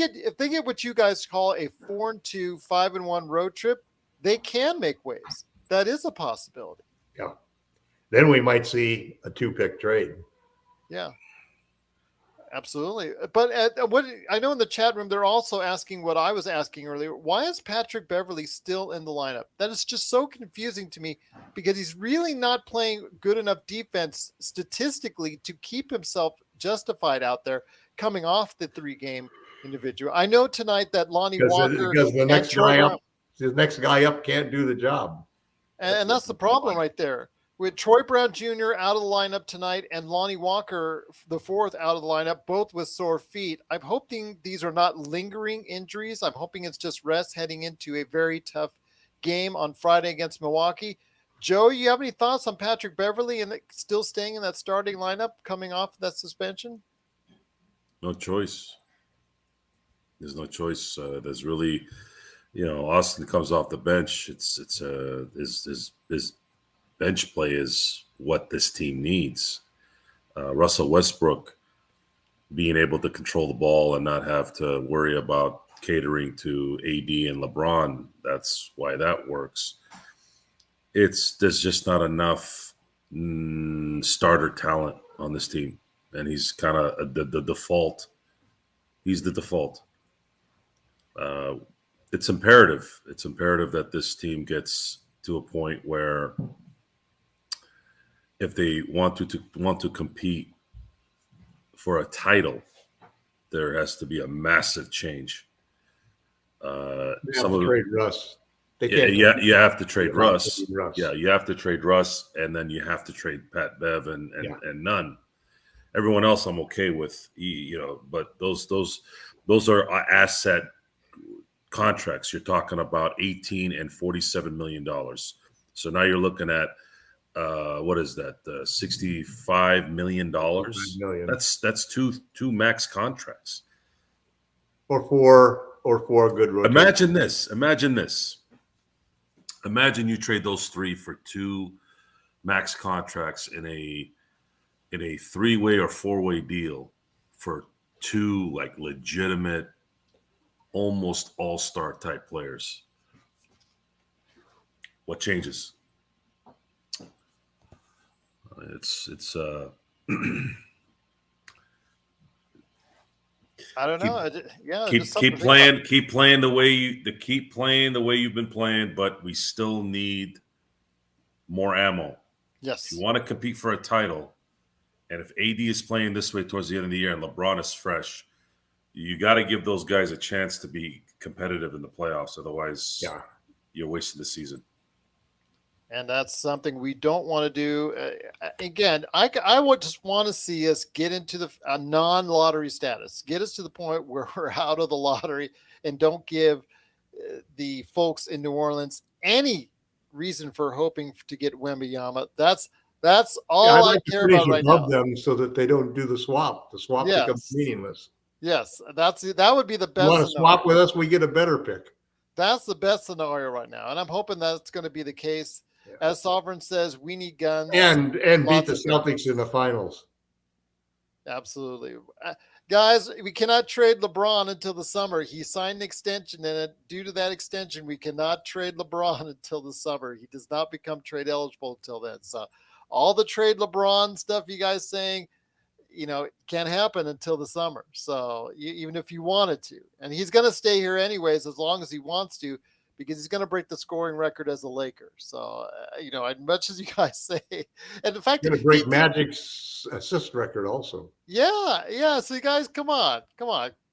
get what you guys call a 4-2, 5-1 road trip, they can make waves. That is a possibility. Yeah. Then we might see a 2-pick trade. Yeah. Absolutely. But what I know in the chat room, they're also asking what I was asking earlier. Why is Patrick Beverly still in the lineup? That is just so confusing to me because he's really not playing good enough defense statistically to keep himself justified out there coming off the 3-game individual. I know tonight that Lonnie Walker because the and next Troy guy Brown, up, the next guy up can't do the job. and that's the problem right there. With Troy Brown Jr. out of the lineup tonight and Lonnie Walker, the fourth, out of the lineup, both with sore feet, I'm hoping these are not lingering injuries. I'm hoping it's just rest heading into a very tough game on Friday against Milwaukee. Joe, you have any thoughts on Patrick Beverly and still staying in that starting lineup coming off that suspension? No choice. There's no choice. There's really, Austin comes off the bench. His bench play is what this team needs. Russell Westbrook being able to control the ball and not have to worry about catering to AD and LeBron. That's why that works. There's just not enough starter talent on this team, and he's kind of the default. He's the default. It's imperative. It's imperative that this team gets to a point where, if they want to compete for a title, there has to be a massive change. They have to trade Russ. They can't. Yeah, you have to trade Russ. Russ. Yeah, you have to trade Russ, and then you have to trade Pat Bev and none. Everyone else I'm okay with, but those are asset contracts. You're talking about $18 and $47 million. So now you're looking at what is that? $65 million. That's two max contracts. Or four good rotations. Imagine this. Imagine you trade those 3 for 2 max contracts in a 3-way or 4-way deal for 2 like legitimate, almost all-star type players. What changes? It's I don't know. Keep playing the way you've been playing, but we still need more ammo. Yes. If you want to compete for a title, and if AD is playing this way towards the end of the year and LeBron is fresh, you got to give those guys a chance to be competitive in the playoffs. Otherwise, you're wasting the season. And that's something we don't want to do. Again, I would just want to see us get into a non-lottery status. Get us to the point where we're out of the lottery and don't give the folks in New Orleans any reason for hoping to get Wembanyama. That's all I care about right now. Them so that they don't do the swap. The swap becomes meaningless. Yes, that would be the best. You want to swap with us, we get a better pick. That's the best scenario right now, and I'm hoping that's going to be the case. Yeah. As Sovereign says, we need guns and beat the Celtics in the finals. Absolutely, guys. We cannot trade LeBron until the summer. He signed an extension, and due to that extension, we cannot trade LeBron until the summer. He does not become trade eligible until then. So, all the trade LeBron stuff you guys saying, can't happen until the summer. So even if you wanted to, and he's going to stay here anyways, as long as he wants to, because he's going to break the scoring record as a Laker. So, as much as you guys say, and the fact that he's going to break Magic's assist record also. Yeah. So you guys, come on.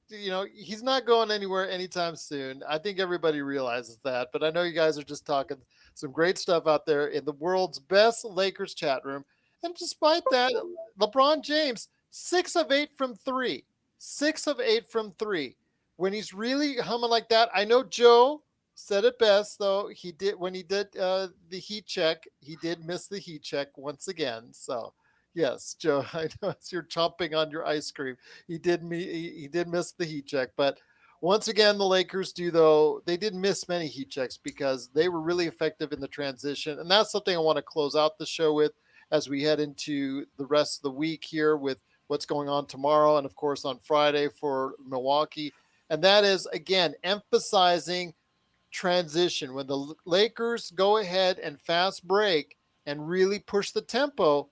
He's not going anywhere anytime soon. I think everybody realizes that, but I know you guys are just talking some great stuff out there in the world's best Lakers chat room. And despite that, LeBron James, 6 of 8 from 3. 6 of 8 from 3. When he's really humming like that, I know Joe said it best, though. When he did the heat check, he did miss the heat check once again. So Yes, Joe. I know as you're chomping on your ice cream. He did miss the heat check, but once again, the Lakers do though they did miss many heat checks because they were really effective in the transition, and that's something I want to close out the show with as we head into the rest of the week here with what's going on tomorrow and of course on Friday for Milwaukee, and that is again emphasizing transition when the Lakers go ahead and fast break and really push the tempo.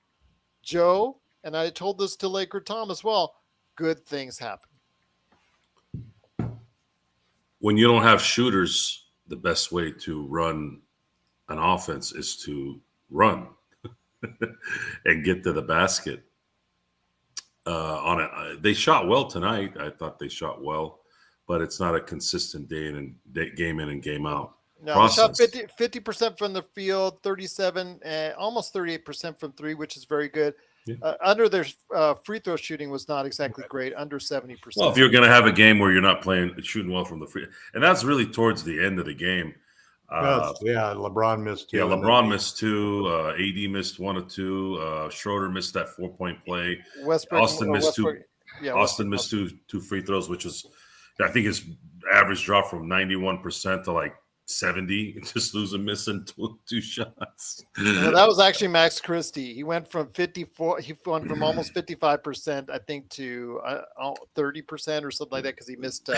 Joe, and I told this to Laker Tom as well, good things happen. When you don't have shooters, the best way to run an offense is to run and get to the basket. On it, they shot well tonight. I thought they shot well, but it's not a consistent game in and game out No, process. they shot 50% from the field, 37, almost 38% from three, which is very good. Yeah. Under their free throw shooting was not exactly great, under 70%. Well, if you're going to have a game where you're not shooting well from the free, and that's really towards the end of the game. Yeah, LeBron missed 2. Yeah, LeBron missed 2. AD missed 1 or 2. Schroeder missed that 4-point play. Austin missed 2. Yeah, Austin missed two free throws, which is, I think his average dropped from 91% to like 70, just losing missing two shots. Well, that was actually Max Christie. He went from 54. He went from almost 55%, I think, to 30% or something like that because he missed.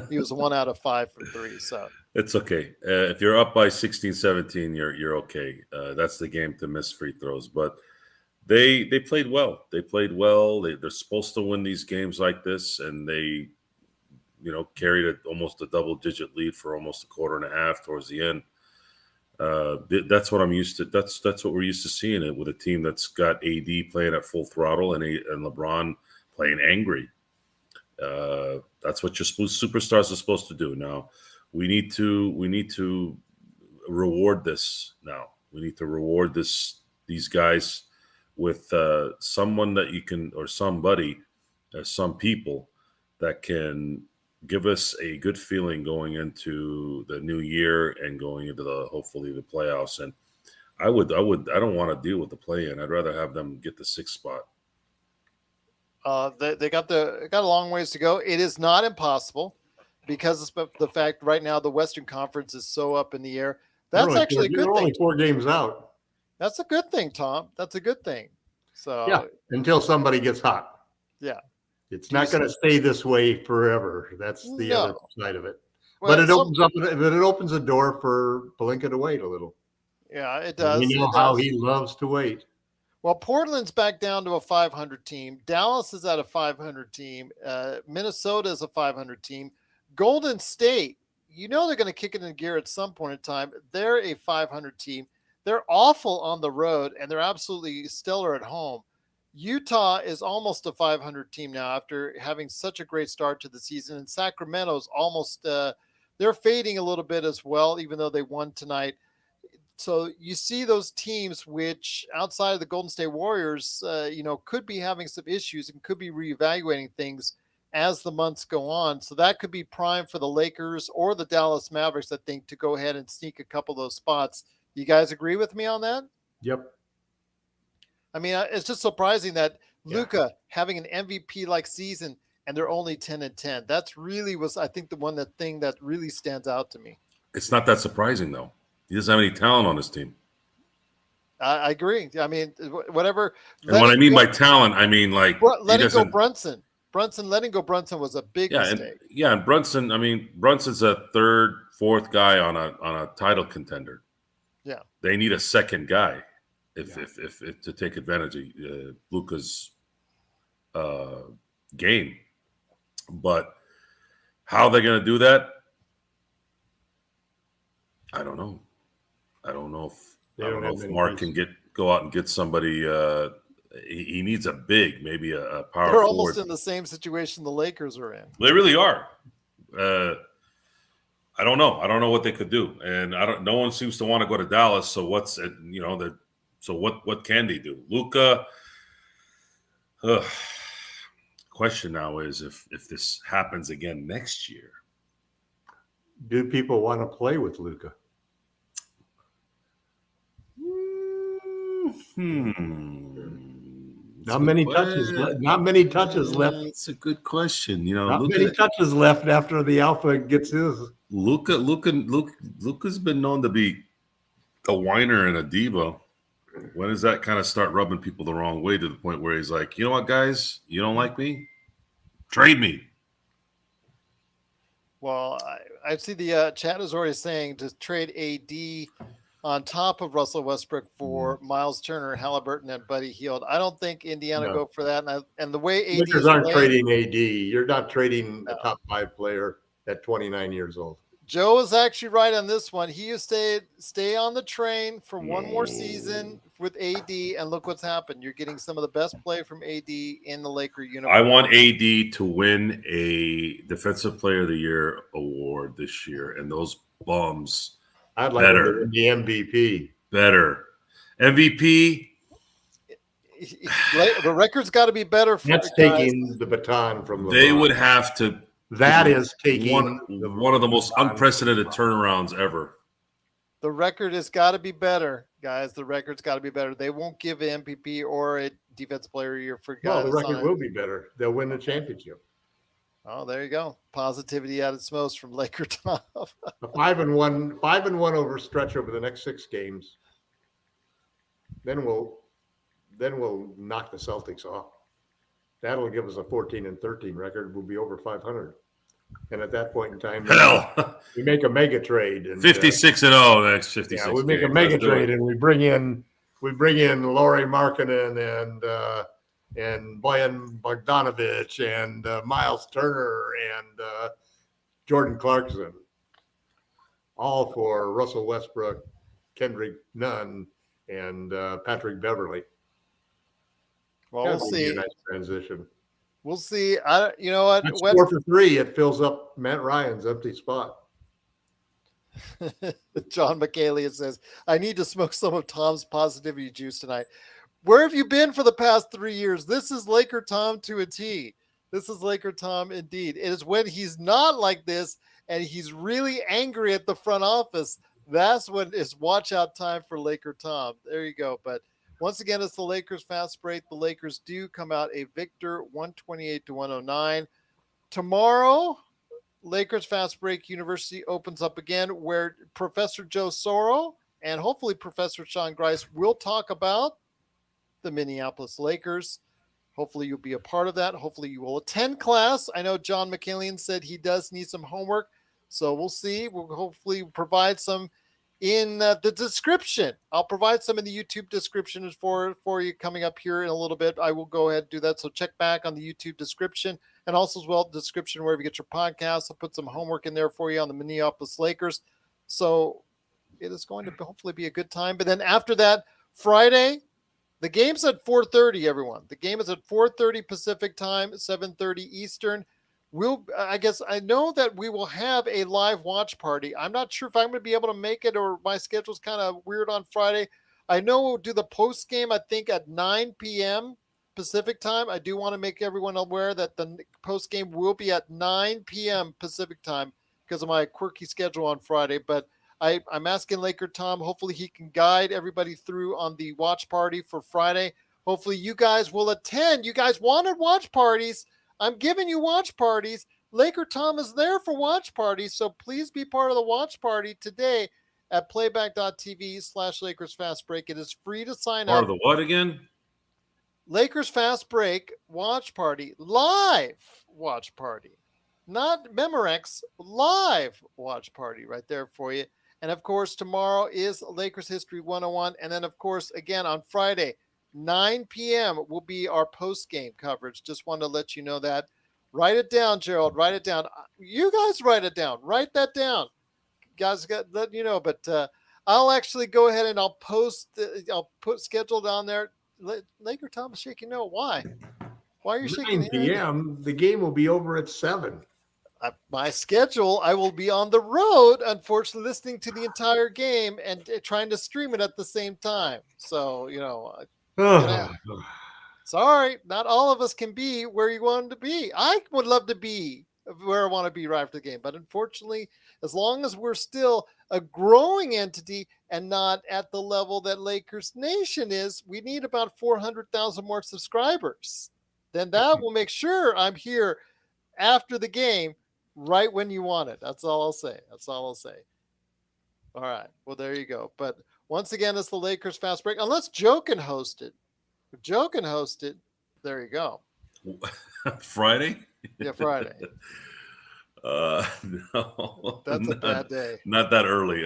He was 1 out of 5 from 3. So it's okay. If you're up by 16, 17, you're okay. That's the game to miss free throws. But they played well. They played well. They're supposed to win these games like this, and they carried almost a double-digit lead for almost a quarter and a half towards the end. That's what I'm used to. That's what we're used to seeing it with a team that's got AD playing at full throttle and LeBron playing angry. That's what your superstars are supposed to do. Now, we need to reward this. Now, we need to reward these guys with someone that you can, or somebody, some people that can give us a good feeling going into the new year and going into hopefully the playoffs. And I don't want to deal with the play-in. I'd rather have them get the 6th spot. They got a long ways to go. It is not impossible because of the fact right now the Western Conference is so up in the air. That's actually a good thing. Only 4 games out. That's a good thing, Tom. That's a good thing. So yeah, until somebody gets hot. Yeah. It's not going to stay this way forever. That's the other side of it. Well, but it opens a door for Pelinka to wait a little. Yeah, it does. We know how he loves to wait. Well, Portland's back down to a 500 team. Dallas is at a 500 team. Minnesota is a 500 team. Golden State, they're going to kick it in gear at some point in time. They're a 500 team. They're awful on the road, and they're absolutely stellar at home. Utah is almost a 500 team now after having such a great start to the season. And Sacramento's almost, they're fading a little bit as well, even though they won tonight. So you see those teams which outside of the Golden State Warriors, could be having some issues and could be reevaluating things as the months go on. So that could be prime for the Lakers or the Dallas Mavericks, I think, to go ahead and sneak a couple of those spots. You guys agree with me on that? Yep. I mean, it's just surprising that Luka having an MVP-like season and they're only 10-10. That's really I think, the thing that really stands out to me. It's not that surprising, though. He doesn't have any talent on his team. I agree. I mean, whatever. And what I mean by talent, I mean like letting go Brunson. Letting go Brunson was a big mistake. And Brunson. I mean, Brunson's a 3rd, 4th guy on a title contender. Yeah, they need a second guy. If to take advantage of Luka's game, but how they're going to do that, I don't know. I don't know if Mark can go out and get somebody. He needs a big, maybe a power forward. They're almost in the same situation the Lakers are in. They really are. I don't know. I don't know what they could do, and no one seems to want to go to Dallas. So So what can they do? Luka, question now is if this happens again next year. Do people want to play with Luka? Not many touches. Not many touches left. It's a good question. You know, Not many touches left after the Alpha gets his. Luca's been known to be a whiner and a diva. When does that kind of start rubbing people the wrong way to the point where he's like, you know what, guys, you don't like me? Trade me. Well, I see the chat is already saying to trade AD on top of Russell Westbrook for Miles Turner, Halliburton, and Buddy Hield. I don't think Indiana go for that. And the way AD Lakers aren't trading AD. You're not trading a top 5 player at 29 years old. Joe is actually right on this one. He stay on the train for one more season with AD, and look what's happened. You're getting some of the best play from AD in the Laker uniform. I want AD to win a Defensive Player of the Year award this year, and those bums. I'd like him to win the MVP. Better. MVP. The record's got to be better. That's taking the baton from LeBron. They would have to. That is taking one of the most unprecedented turnarounds ever. The record has got to be better, guys. The record's got to be better. They won't give an MVP or a Defensive Player of the Year for guys. Well, the record will be better. They'll win the championship. Oh, there you go. Positivity at its most from Laker Tom. A 5-1 over stretch over the next 6 games. Then we'll knock the Celtics off. That'll give us a 14-13 record. We'll be over 500. And at that point in time, we make a mega trade. And 56-0 next 56. Yeah, we make a mega trade and we bring in Lauri Markkanen and Bojan Bogdanovic and Miles Turner and Jordan Clarkson, all for Russell Westbrook, Kendrick Nunn, and Patrick Beverly. Well, we'll see. A nice transition. We'll see. You know what? That's 4 for 3. It fills up Matt Ryan's empty spot. John McCaley says, I need to smoke some of Tom's positivity juice tonight. Where have you been for the past 3 years? This is Laker Tom to a T. This is Laker Tom indeed. It is when he's not like this and he's really angry at the front office. That's when it's watch out time for Laker Tom. There you go. But once again, it's the Lakers fast break. The Lakers do come out a victor, 128-109. Tomorrow, Lakers Fast Break University opens up again, where Professor Joe Soro and hopefully Professor Sean Grice will talk about the Minneapolis Lakers. Hopefully you'll be a part of that. Hopefully you will attend class. I know John McCallion said he does need some homework, so we'll see. We'll hopefully provide some in the description. I'll provide some in the YouTube description for you coming up here in a little bit. I will go ahead and do that. So check back on the YouTube description and also as well description wherever you get your podcasts. I'll put some homework in there for you on the Minneapolis Lakers. So it is going to hopefully be a good time. But then after that, Friday, the game's at 4:30, everyone. The game is at 4:30 Pacific time, 7:30 Eastern. I know that we will have a live watch party. I'm not sure if I'm going to be able to make it or my schedule's kind of weird on Friday. I know we'll do the post game, I think, at 9 p.m. Pacific time. I do want to make everyone aware that the post game will be at 9 p.m. Pacific time because of my quirky schedule on Friday. But I'm asking Laker Tom. Hopefully he can guide everybody through on the watch party for Friday. Hopefully you guys will attend. You guys wanted watch parties. I'm giving you watch parties. Laker Tom is there for watch parties, so please be part of the watch party today at playback.tv/Lakers Fast Break. It is free to sign up. Part of the what again? Lakers Fast Break watch party, live watch party, not Memorex, live watch party right there for you. And of course, tomorrow is Lakers History 101. And then, of course, again on Friday, 9 p.m. will be our post-game coverage. Just wanted to let you know that. Write it down, Gerald. Write it down. You guys write it down. Write that down. Guys, let you know. But I'll actually go ahead and I'll put schedule down there. Laker Tom is shaking no. Why? Why are you shaking? 9 p.m. The game will be over at 7. My schedule, I will be on the road, unfortunately, listening to the entire game and trying to stream it at the same time. So, sorry, not all of us can be where you want to be. I would love to be where I want to be right after the game. But unfortunately, as long as we're still a growing entity, and not at the level that Lakers Nation is. We need about 400,000 more subscribers. Then that will make sure I'm here after the game right when you want it. That's all I'll say. All right. Well, there you go. But once again, it's the Lakers Fast Break. Unless Joe can host it. If Joe can host it, there you go. Friday? Yeah, Friday. No. That's a bad day. Not that early.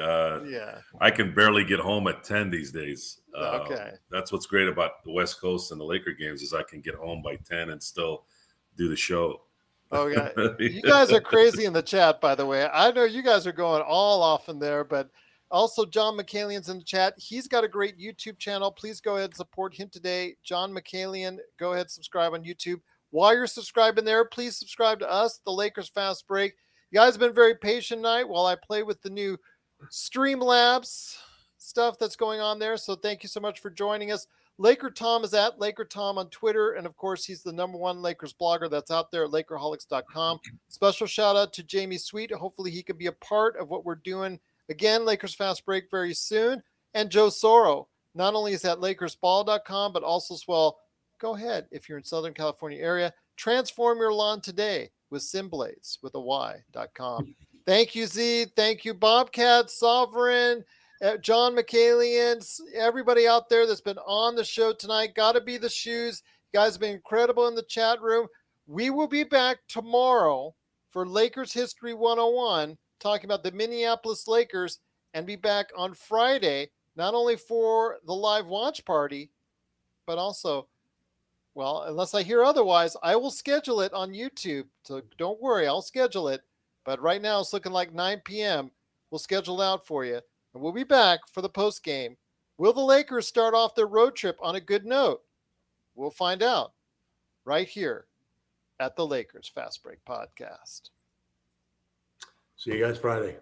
Yeah. I can barely get home at 10 these days. Okay. That's what's great about the West Coast and the Laker games is I can get home by 10 and still do the show. Oh, yeah. You guys are crazy in the chat, by the way. I know you guys are going all off in there, but also John McCallian's in the chat. He's got a great YouTube channel. Please go ahead and support him today. John McCallian, go ahead and subscribe on YouTube. While you're subscribing there, please subscribe to us, the Lakers Fast Break. You guys have been very patient tonight while I play with the new Streamlabs stuff that's going on there. So thank you so much for joining us. Laker Tom is at Laker Tom on Twitter. And of course, he's the #1 Lakers blogger that's out there at Lakerholics.com. Special shout out to Jamie Sweet. Hopefully he can be a part of what we're doing. Again, Lakers Fast Break very soon. And Joe Soro. Not only is at LakersBall.com, but also as well, go ahead, if you're in Southern California area, transform your lawn today with Simblades with a Y.com. Thank you, Z. Thank you, Bobcat, Sovereign, John McCallian, everybody out there that's been on the show tonight. Got to be the shoes. You guys have been incredible in the chat room. We will be back tomorrow for Lakers History 101, talking about the Minneapolis Lakers, and be back on Friday, not only for the live watch party, but also, well, unless I hear otherwise, I will schedule it on YouTube. So don't worry, I'll schedule it. But right now it's looking like 9 p.m. We'll schedule it out for you. And we'll be back for the post game. Will the Lakers start off their road trip on a good note? We'll find out right here at the Lakers Fast Break Podcast. See you guys Friday.